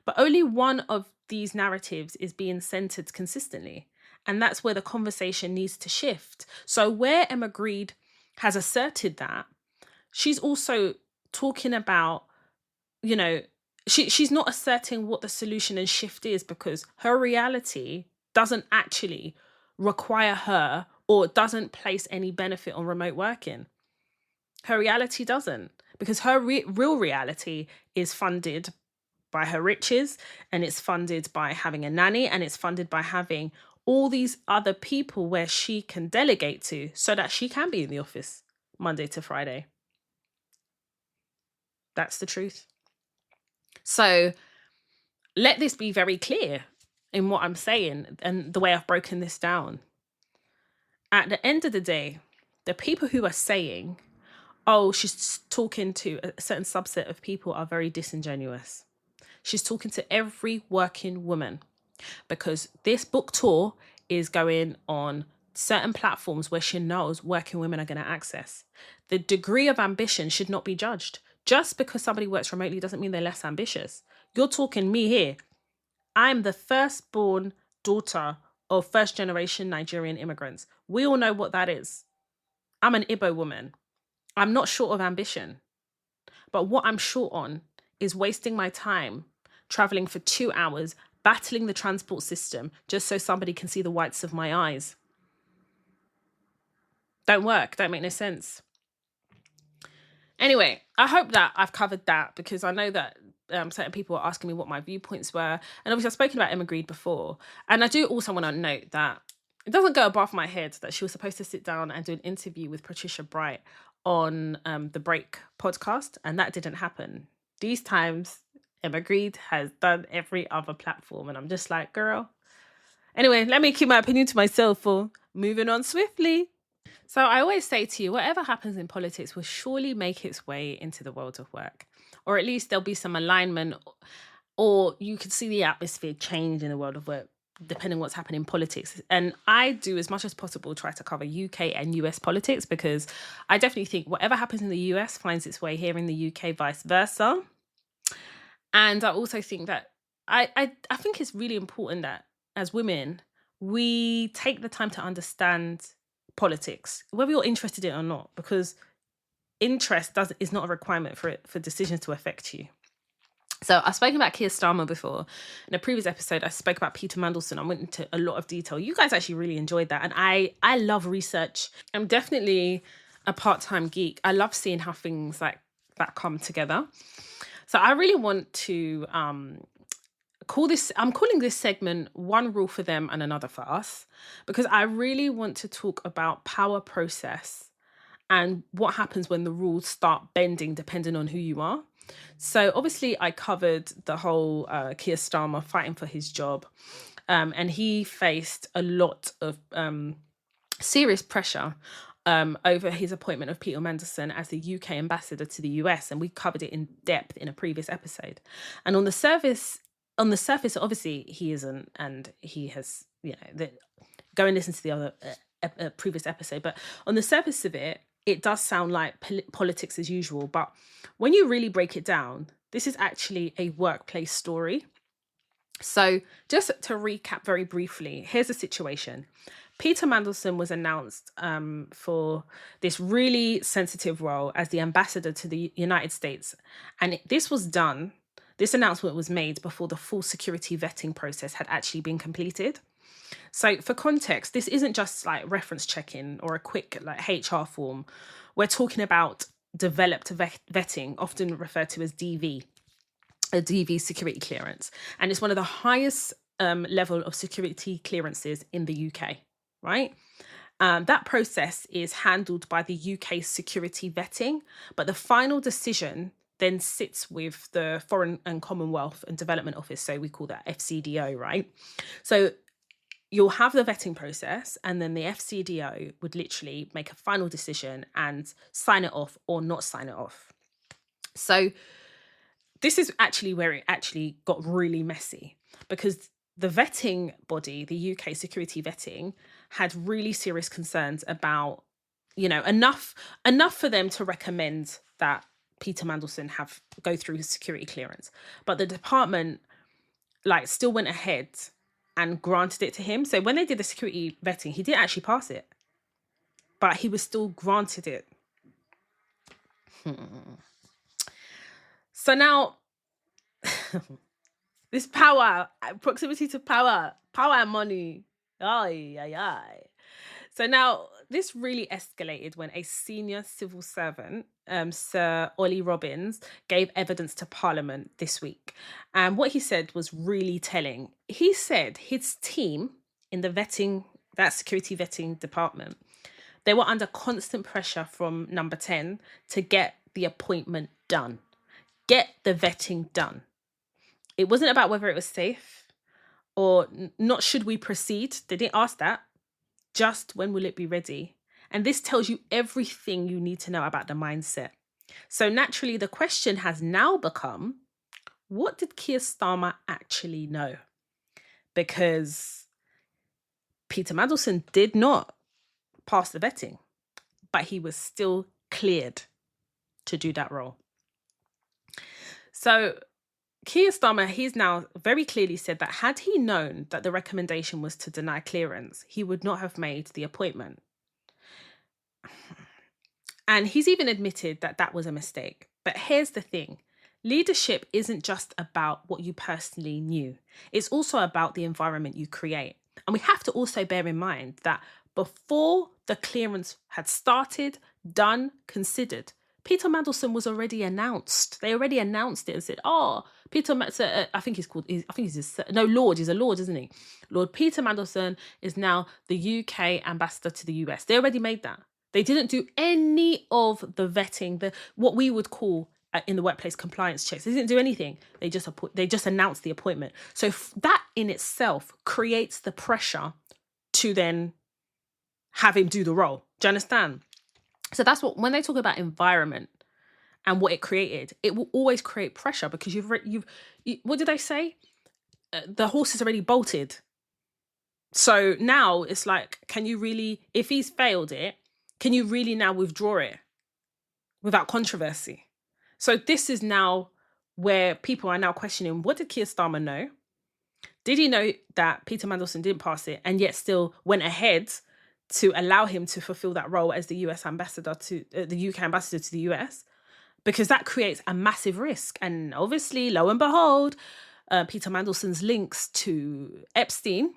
But only one of these narratives is being centered consistently. And that's where the conversation needs to shift. So where Emma Grede has asserted that, she's also talking about, she's not asserting what the solution and shift is, because her reality doesn't actually require her or doesn't place any benefit on remote working. Her reality doesn't, because her real reality is funded by her riches, and it's funded by having a nanny, and it's funded by having all these other people where she can delegate to so that she can be in the office Monday to Friday. That's the truth. So let this be very clear in what I'm saying and the way I've broken this down. At the end of the day, the people who are saying, oh, she's talking to a certain subset of people, are very disingenuous. She's talking to every working woman, because this book tour is going on certain platforms where she knows working women are going to access. The degree of ambition should not be judged. Just because somebody works remotely doesn't mean they're less ambitious. You're talking me here. I'm the firstborn daughter of first-generation Nigerian immigrants. We all know what that is. I'm an Igbo woman. I'm not short of ambition. But what I'm short on is wasting my time traveling for 2 hours, battling the transport system just so somebody can see the whites of my eyes. Don't make no sense. Anyway, I hope that I've covered that, because I know that certain people are asking me what my viewpoints were. And obviously I've spoken about Emma Grede before. And I do also want to note that it doesn't go above my head that she was supposed to sit down and do an interview with Patricia Bright on the Break podcast. And that didn't happen. These times, Emma Grede has done every other platform. And I'm just like, girl. Anyway, let me keep my opinion to myself for moving on swiftly. So I always say to you, whatever happens in politics will surely make its way into the world of work. Or at least there'll be some alignment, or you could see the atmosphere change in the world of work, depending on what's happening in politics. And I do, as much as possible, try to cover UK and US politics, because I definitely think whatever happens in the US finds its way here in the UK, vice versa. And I also think that I think it's really important that as women, we take the time to understand politics, whether you're interested in it or not, because interest is not a requirement for decisions to affect you. So I've spoken about Keir Starmer before. In a previous episode, I spoke about Peter Mandelson. I went into a lot of detail. You guys actually really enjoyed that. And I love research. I'm definitely a part-time geek. I love seeing how things like that come together. So I really want to I'm calling this segment One Rule for Them and Another for Us, because I really want to talk about power process and what happens when the rules start bending depending on who you are. So obviously I covered the whole Keir Starmer fighting for his job, and he faced a lot of serious pressure over his appointment of Peter Mandelson as the UK ambassador to the US, and we covered it in depth in a previous episode. And on the surface, obviously he isn't, and he has, go and listen to the other previous episode. But on the surface of it, it does sound like politics as usual. But when you really break it down, this is actually a workplace story. So just to recap very briefly, here's the situation. Peter Mandelson was announced for this really sensitive role as the ambassador to the United States. And this announcement was made before the full security vetting process had actually been completed. So for context, this isn't just like reference checking or a quick like HR form. We're talking about developed vetting, often referred to as DV, a DV security clearance. And it's one of the highest level of security clearances in the UK, right? That process is handled by the UK security vetting, but the final decision then sits with the Foreign and Commonwealth and Development Office. So we call that FCDO, right? So you'll have the vetting process, and then the FCDO would literally make a final decision and sign it off or not sign it off. So this is actually where it actually got really messy, because the vetting body, the UK security vetting, had really serious concerns about, enough for them to recommend that Peter Mandelson go through his security clearance. But the department still went ahead and granted it to him. So when they did the security vetting, he didn't actually pass it, but he was still granted it. So now, this power, proximity to power and money. Ay, ay, ay. So now, this really escalated when a senior civil servant, Sir Ollie Robbins, gave evidence to Parliament this week. And what he said was really telling. He said his team in that security vetting department, they were under constant pressure from number 10 to get the appointment done, get the vetting done. It wasn't about whether it was safe or not should we proceed. They didn't ask that. Just when will it be ready? And this tells you everything you need to know about the mindset. So naturally, the question has now become, what did Keir Starmer actually know? Because Peter Mandelson did not pass the vetting, but he was still cleared to do that role. So Keir Starmer, he's now very clearly said that had he known that the recommendation was to deny clearance, he would not have made the appointment. And he's even admitted that that was a mistake. But here's the thing. Leadership isn't just about what you personally knew. It's also about the environment you create. And we have to also bear in mind that before the clearance had started, done, considered, Peter Mandelson was already announced. They already announced it and said, Peter Mandelson, Lord, he's a Lord, isn't he? Lord Peter Mandelson is now the UK ambassador to the US. They already made that. They didn't do any of the vetting, what we would call in the workplace compliance checks. They didn't do anything. They just announced the appointment. So that in itself creates the pressure to then have him do the role. Do you understand? So that's when they talk about environment and what it created, it will always create pressure because what did they say? The horse is already bolted. So now it's like, can you really, if he's failed it, can you really now withdraw it without controversy? So this is now where people are now questioning, what did Keir Starmer know? Did he know that Peter Mandelson didn't pass it and yet still went ahead to allow him to fulfill that role as the US ambassador to the UK ambassador to the US? Because that creates a massive risk. And obviously, lo and behold, Peter Mandelson's links to Epstein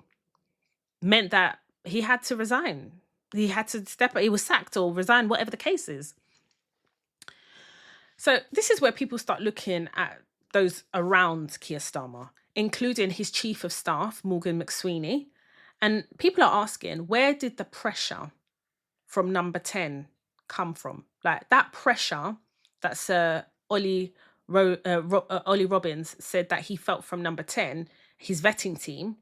meant that he had to resign. He had to he was sacked or resign, whatever the case is. So this is where people start looking at those around Keir Starmer, including his chief of staff, Morgan McSweeney. And people are asking, where did the pressure from number 10 come from? Like that pressure that Sir Ollie Robbins said that he felt from number 10, his vetting team.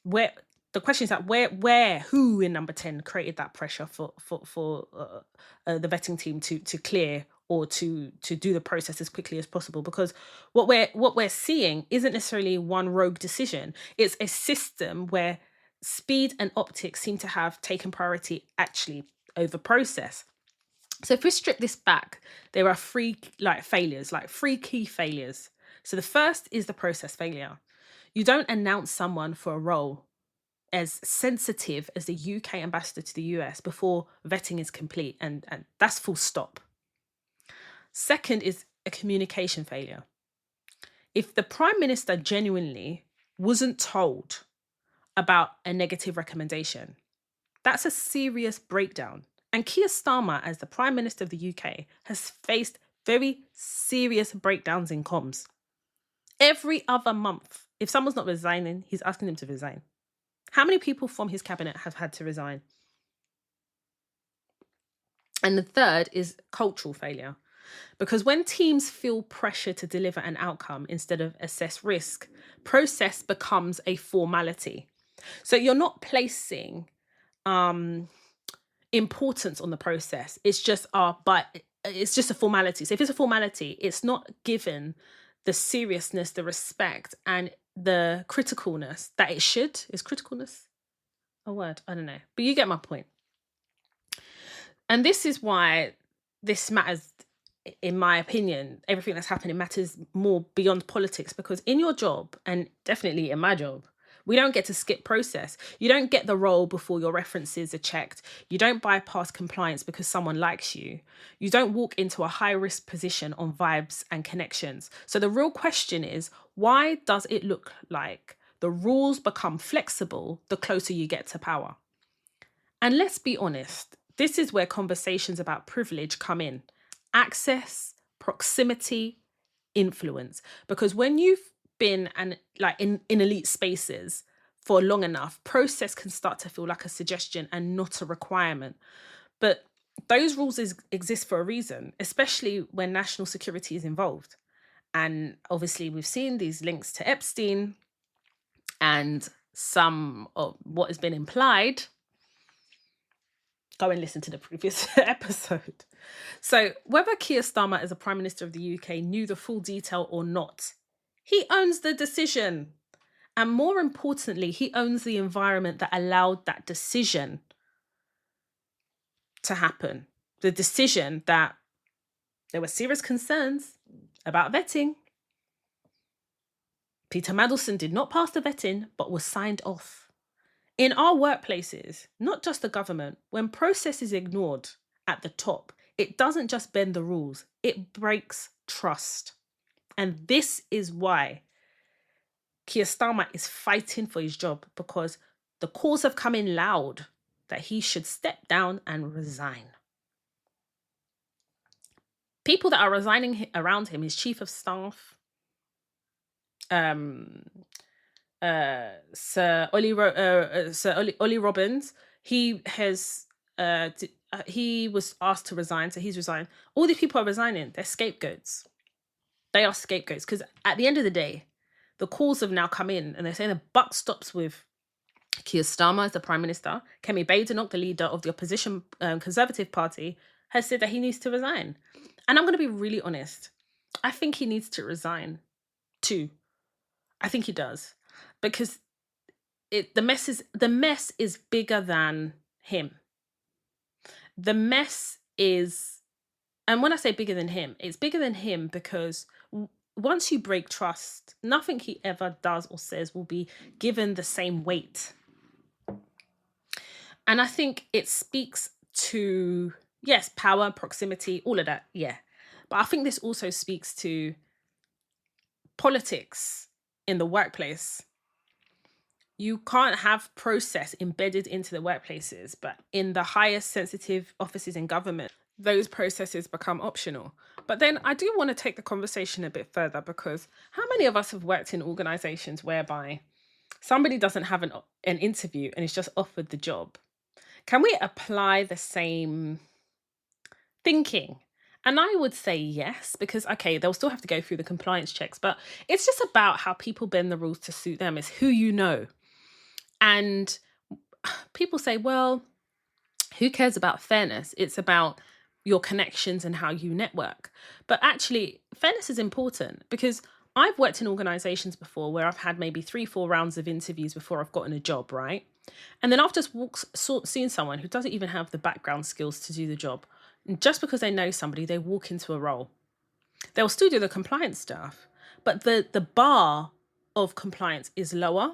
Where the question is that who in number 10 created that pressure for the vetting team to clear or to do the process as quickly as possible? Because what we're seeing isn't necessarily one rogue decision. It's a system where speed and optics seem to have taken priority actually over process. So if we strip this back, there are three key failures. So the first is the process failure. You don't announce someone for a role as sensitive as the UK ambassador to the US before vetting is complete, and that's full stop. Second is a communication failure. If the Prime Minister genuinely wasn't told about a negative recommendation. That's a serious breakdown. And Keir Starmer, as the Prime Minister of the UK, has faced very serious breakdowns in comms. Every other month, if someone's not resigning, he's asking them to resign. How many people from his cabinet have had to resign? And the third is cultural failure. Because when teams feel pressure to deliver an outcome instead of assess risk, process becomes a formality. So you're not placing importance on the process. It's just but it's just a formality. So if it's a formality, it's not given the seriousness, the respect, and the criticalness that it should. Is criticalness a word? I don't know. But you get my point. And this is why this matters, in my opinion. Everything that's happening matters more beyond politics, because in your job, and definitely in my job, we don't get to skip process. You don't get the role before your references are checked. You don't bypass compliance because someone likes you. You don't walk into a high-risk position on vibes and connections. So the real question is, why does it look like the rules become flexible the closer you get to power? And let's be honest, this is where conversations about privilege come in. Access, proximity, influence. Because when you've been in elite spaces for long enough, process can start to feel like a suggestion and not a requirement. But those rules exist for a reason, especially when national security is involved. And obviously we've seen these links to Epstein and some of what has been implied. Go and listen to the previous episode. So whether Keir Starmer as a Prime Minister of the UK knew the full detail or not, he owns the decision. And more importantly, he owns the environment that allowed that decision to happen. The decision that there were serious concerns about vetting. Peter Mandelson did not pass the vetting, but was signed off. In our workplaces, not just the government, when process is ignored at the top, it doesn't just bend the rules, it breaks trust. And this is why Keir Starmer is fighting for his job, because the calls have come in loud that he should step down and resign. People that are resigning around him, his chief of staff, Sir Ollie Robbins, he was asked to resign, so he's resigned. All these people are resigning. They're scapegoats. They are scapegoats, because at the end of the day, the calls have now come in and they're saying the buck stops with Keir Starmer as the Prime Minister. Kemi Badenoch, the leader of the opposition Conservative Party, has said that he needs to resign. And I'm going to be really honest. I think he needs to resign too. I think he does. Because the mess is bigger than him. The mess is, and when I say bigger than him, it's bigger than him because once you break trust, nothing he ever does or says will be given the same weight. And I think it speaks to, yes, power, proximity, all of that, yeah. But I think this also speaks to politics in the workplace. You can't have process embedded into the workplaces, but in the highest sensitive offices in government, those processes become optional. But then I do want to take the conversation a bit further, because how many of us have worked in organisations whereby somebody doesn't have an interview and is just offered the job? Can we apply the same thinking? And I would say yes, because, okay, they'll still have to go through the compliance checks, but it's just about how people bend the rules to suit them. It's who you know. And people say, well, who cares about fairness? It's about your connections and how you network. But actually, fairness is important, because I've worked in organisations before where I've had maybe 3-4 rounds of interviews before I've gotten a job, right? And then I've just seen someone who doesn't even have the background skills to do the job. And just because they know somebody, they walk into a role. They'll still do the compliance stuff, but the bar of compliance is lower.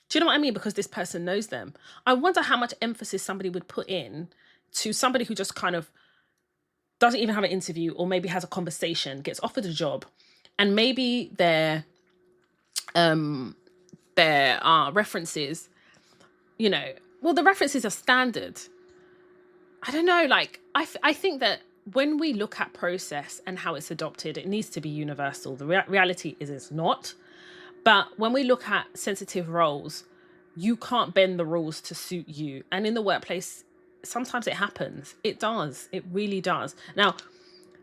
Do you know what I mean? Because this person knows them. I wonder how much emphasis somebody would put in to somebody who just kind of doesn't even have an interview, or maybe has a conversation, gets offered a job, and maybe there are references, you know, well, the references are standard. I don't know, like, I think that when we look at process and how it's adopted, it needs to be universal. The reality is it's not. But when we look at sensitive roles, you can't bend the rules to suit you. And in the workplace, sometimes it happens. It does. It really does. Now,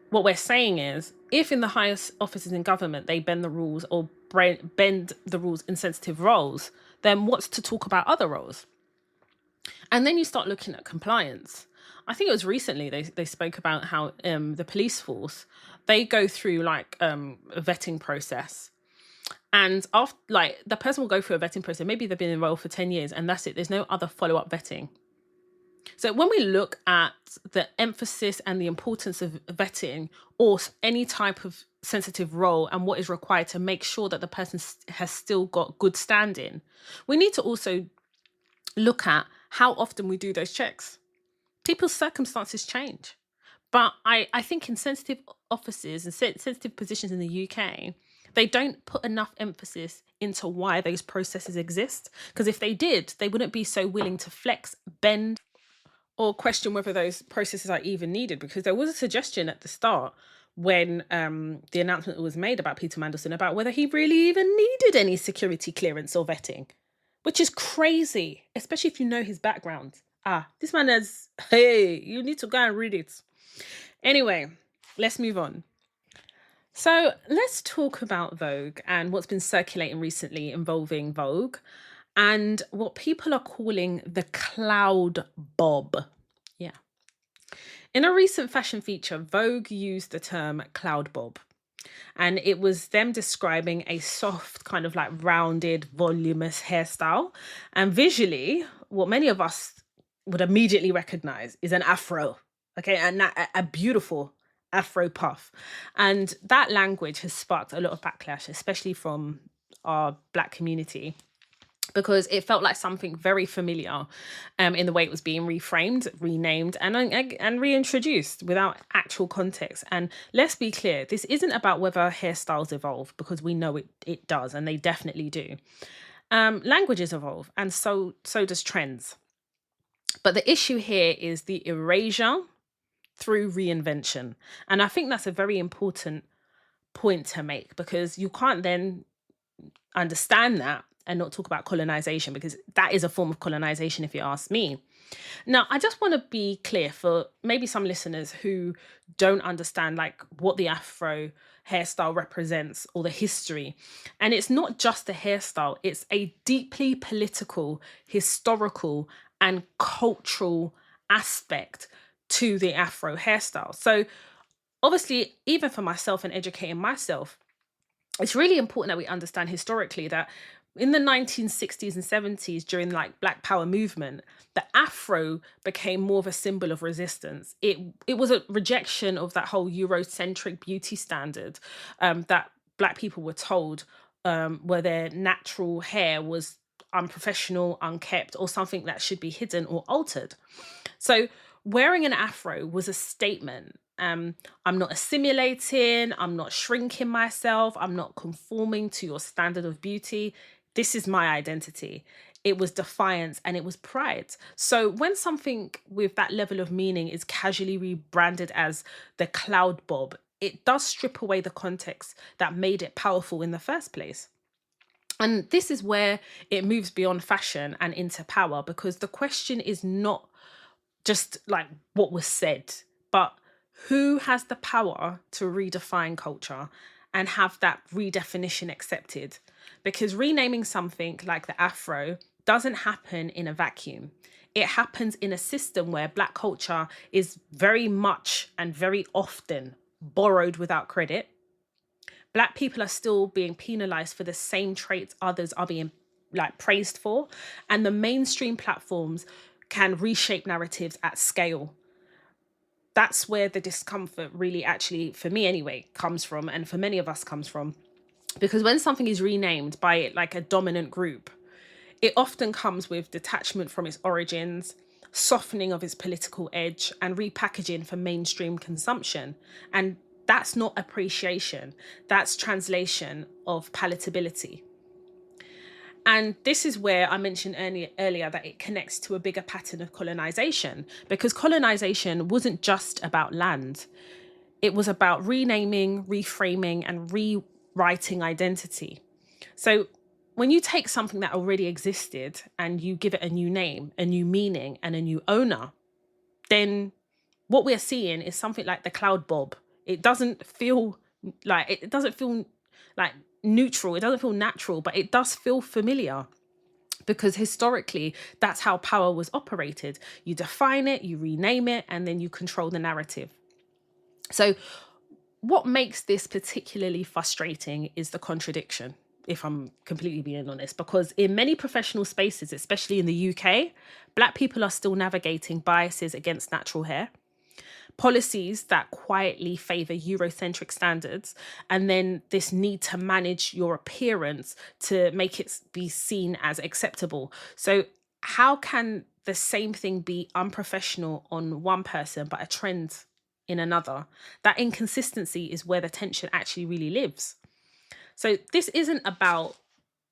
what we're saying is, if in the highest offices in government, they bend the rules or bend the rules in sensitive roles, then what's to talk about other roles? And then you start looking at compliance. I think it was recently they spoke about how the police force, they go through like a vetting process. And after, like, the person will go through a vetting process. Maybe they've been enrolled for 10 years and that's it. There's no other follow-up vetting. So when we look at the emphasis and the importance of vetting or any type of sensitive role and what is required to make sure that the person has still got good standing, we need to also look at how often we do those checks. People's circumstances change. But I think in sensitive offices and sensitive positions in the UK, they don't put enough emphasis into why those processes exist. Because if they did, they wouldn't be so willing to flex, bend, or question whether those processes are even needed. Because there was a suggestion at the start when the announcement was made about Peter Mandelson about whether he really even needed any security clearance or vetting, which is crazy, especially if you know his background. This man has, hey, you need to go and read it. Anyway, let's move on. So let's talk about Vogue and what's been circulating recently involving Vogue and what people are calling the cloud bob. Yeah. In a recent fashion feature, Vogue used the term cloud bob. And it was them describing a soft, kind of like rounded, voluminous hairstyle. And visually, what many of us would immediately recognize is an afro. Okay, and a beautiful afro puff. And that language has sparked a lot of backlash, especially from our Black community, because it felt like something very familiar in the way it was being reframed, renamed, and reintroduced without actual context. And let's be clear, this isn't about whether hairstyles evolve, because we know it does, and they definitely do. Languages evolve, and so does trends. But the issue here is the erasure through reinvention. And I think that's a very important point to make, because you can't then understand that and not talk about colonization, because that is a form of colonization, if you ask me. Now, I just want to be clear for maybe some listeners who don't understand like what the Afro hairstyle represents or the history. And it's not just the hairstyle, it's a deeply political, historical, and cultural aspect to the Afro hairstyle. So obviously, even for myself and educating myself, it's really important that we understand historically that in the 1960s and 70s, during like Black Power movement, the Afro became more of a symbol of resistance. It was a rejection of that whole Eurocentric beauty standard that Black people were told where their natural hair was unprofessional, unkept, or something that should be hidden or altered. So wearing an Afro was a statement. I'm not assimilating, I'm not shrinking myself, I'm not conforming to your standard of beauty. This is my identity. It was defiance and it was pride. So when something with that level of meaning is casually rebranded as the cloud bob, it does strip away the context that made it powerful in the first place. And this is where it moves beyond fashion and into power, because the question is not just like what was said, but who has the power to redefine culture and have that redefinition accepted? Because renaming something like the Afro doesn't happen in a vacuum. It happens in a system where Black culture is very much and very often borrowed without credit. Black people are still being penalized for the same traits others are being like praised for. And the mainstream platforms can reshape narratives at scale. That's where the discomfort really actually, for me anyway, comes from, and for many of us comes from. Because when something is renamed by like a dominant group, it often comes with detachment from its origins, softening of its political edge, and repackaging for mainstream consumption. And that's not appreciation, that's translation of palatability. And this is where I mentioned earlier that it connects to a bigger pattern of colonization, because colonization wasn't just about land. It was about renaming, reframing, and rewriting identity. So when you take something that already existed and you give it a new name, a new meaning, and a new owner, then what we're seeing is something like the cloud bob. It doesn't feel like neutral. It doesn't feel natural, but it does feel familiar, because historically that's how power was operated. You define it, you rename it, and then you control the narrative. So what makes this particularly frustrating is the contradiction, if I'm completely being honest, because in many professional spaces, especially in the UK, Black people are still navigating biases against natural hair, policies that quietly favour Eurocentric standards, and then this need to manage your appearance to make it be seen as acceptable. So how can the same thing be unprofessional on one person but a trend in another? That inconsistency is where the tension actually really lives. So this isn't about,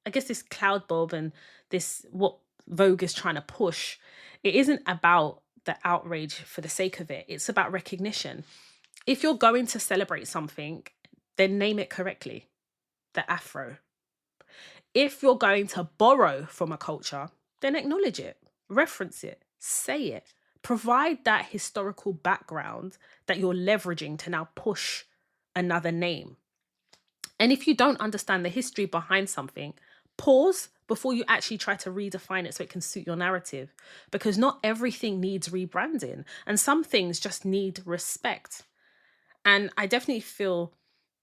I guess, this cloud bulb and this what Vogue is trying to push. It isn't about the outrage for the sake of it. It's about recognition. If you're going to celebrate something, then name it correctly, the Afro. If you're going to borrow from a culture, then acknowledge it, reference it, say it, provide that historical background that you're leveraging to now push another name. And if you don't understand the history behind something, pause before you actually try to redefine it so it can suit your narrative, because not everything needs rebranding and some things just need respect. And I definitely feel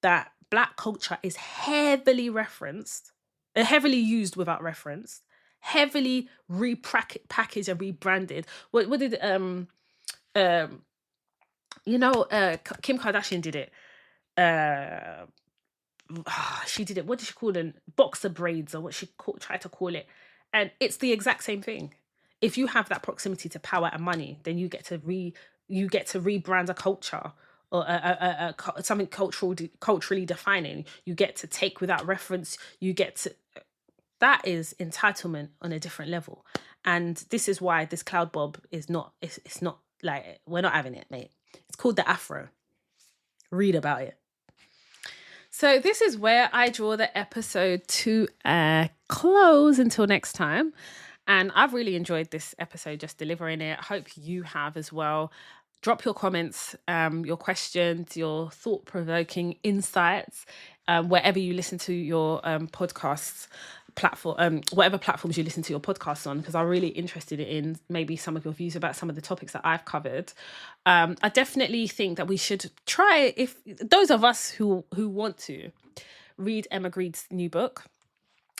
that Black culture is heavily referenced, heavily used without reference, heavily repackaged and rebranded. What did Kim Kardashian did it. She did it. What did she call them? Boxer braids, or what she tried to call it. And it's the exact same thing. If you have that proximity to power and money, then you get to rebrand a culture or something culturally defining. You get to take without reference. That is entitlement on a different level. And this is why this cloud bob is not. It's not like, we're not having it, mate. It's called the Afro. Read about it. So this is where I draw the episode to a close until next time. And I've really enjoyed this episode, just delivering it. I hope you have as well. Drop your comments, your questions, your thought-provoking insights, wherever you listen to your podcasts platform, whatever platforms you listen to your podcasts on, because I'm really interested in maybe some of your views about some of the topics that I've covered. I definitely think that we should try, if those of us who want to read Emma Greed's new book.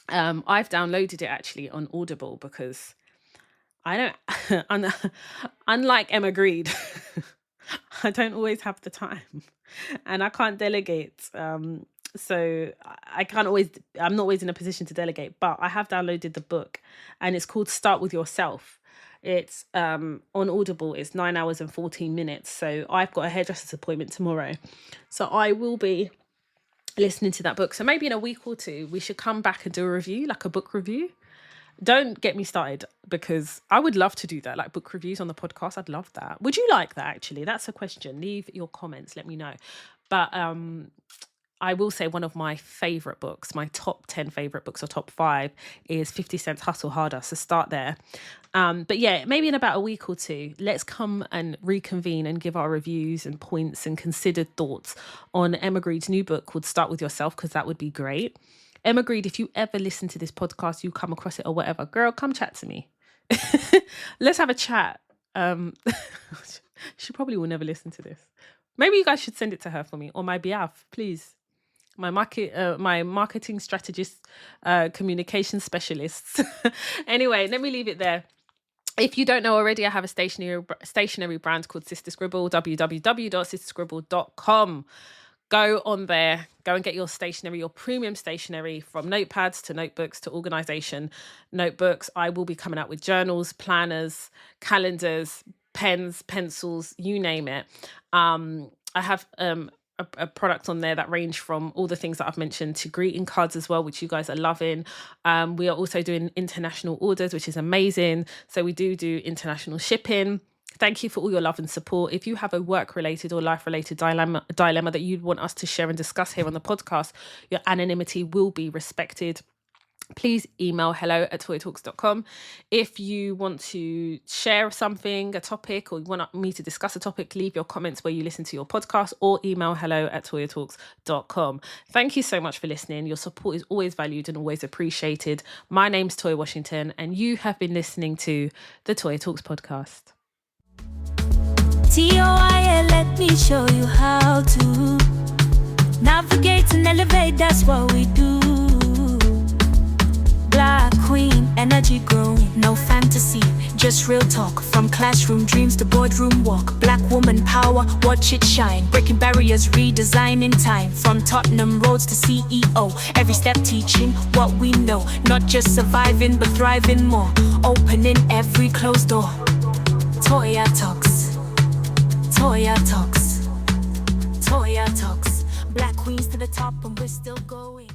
I've downloaded it actually on Audible, because I don't, unlike Emma Greed, I don't always have the time and I can't delegate. So I'm not always in a position to delegate, but I have downloaded the book, and it's called Start With Yourself. It's on Audible. It's 9 hours and 14 minutes. So I've got a hairdresser's appointment tomorrow. So I will be listening to that book. So maybe in a week or two, we should come back and do a review, like a book review. Don't get me started, because I would love to do that, like book reviews on the podcast. I'd love that. Would you like that, actually? That's a question. Leave your comments. Let me know. But I will say one of my favourite books, my top 10 favourite books or top 5, is 50 Cent's Hustle Harder. So start there. But yeah, maybe in about a week or two, let's come and reconvene and give our reviews and points and considered thoughts on Emma Greed's new book called Start With Yourself, because that would be great. Emma Greed, if you ever listen to this podcast, you come across it or whatever, girl, come chat to me. Let's have a chat. She probably will never listen to this. Maybe you guys should send it to her for me, on my behalf, please. My marketing strategist, communication specialists. Anyway, let me leave it there. If you don't know already, I have a stationery brand called Sister Scribble, www.sisterscribble.com. Go on there, go and get your stationery, your premium stationery, from notepads to notebooks to organisation notebooks. I will be coming out with journals, planners, calendars, pens, pencils, you name it. I have a product on there that range from all the things that I've mentioned to greeting cards as well, which you guys are loving. We are also doing international orders, which is amazing. So we do international shipping. Thank you for all your love and support. If you have a work-related or life-related dilemma that you'd want us to share and discuss here on the podcast, your anonymity will be respected. Please email hello@toytalks.com. If you want to share something, a topic, or you want me to discuss a topic, leave your comments where you listen to your podcast, or email hello@toytalks.com. Thank you so much for listening. Your support is always valued and always appreciated. My name's Toy Washington, and you have been listening to the Toy Talks podcast. TOI, let me show you how to navigate and elevate, that's what we do. Black queen, energy growing, no fantasy, just real talk. From classroom dreams to boardroom walk. Black woman power, watch it shine. Breaking barriers, redesigning time. From Tottenham roads to CEO, every step teaching what we know. Not just surviving, but thriving more. Opening every closed door. Toya Talks, Toya Talks, Toya Talks. Black queens to the top and we're still going.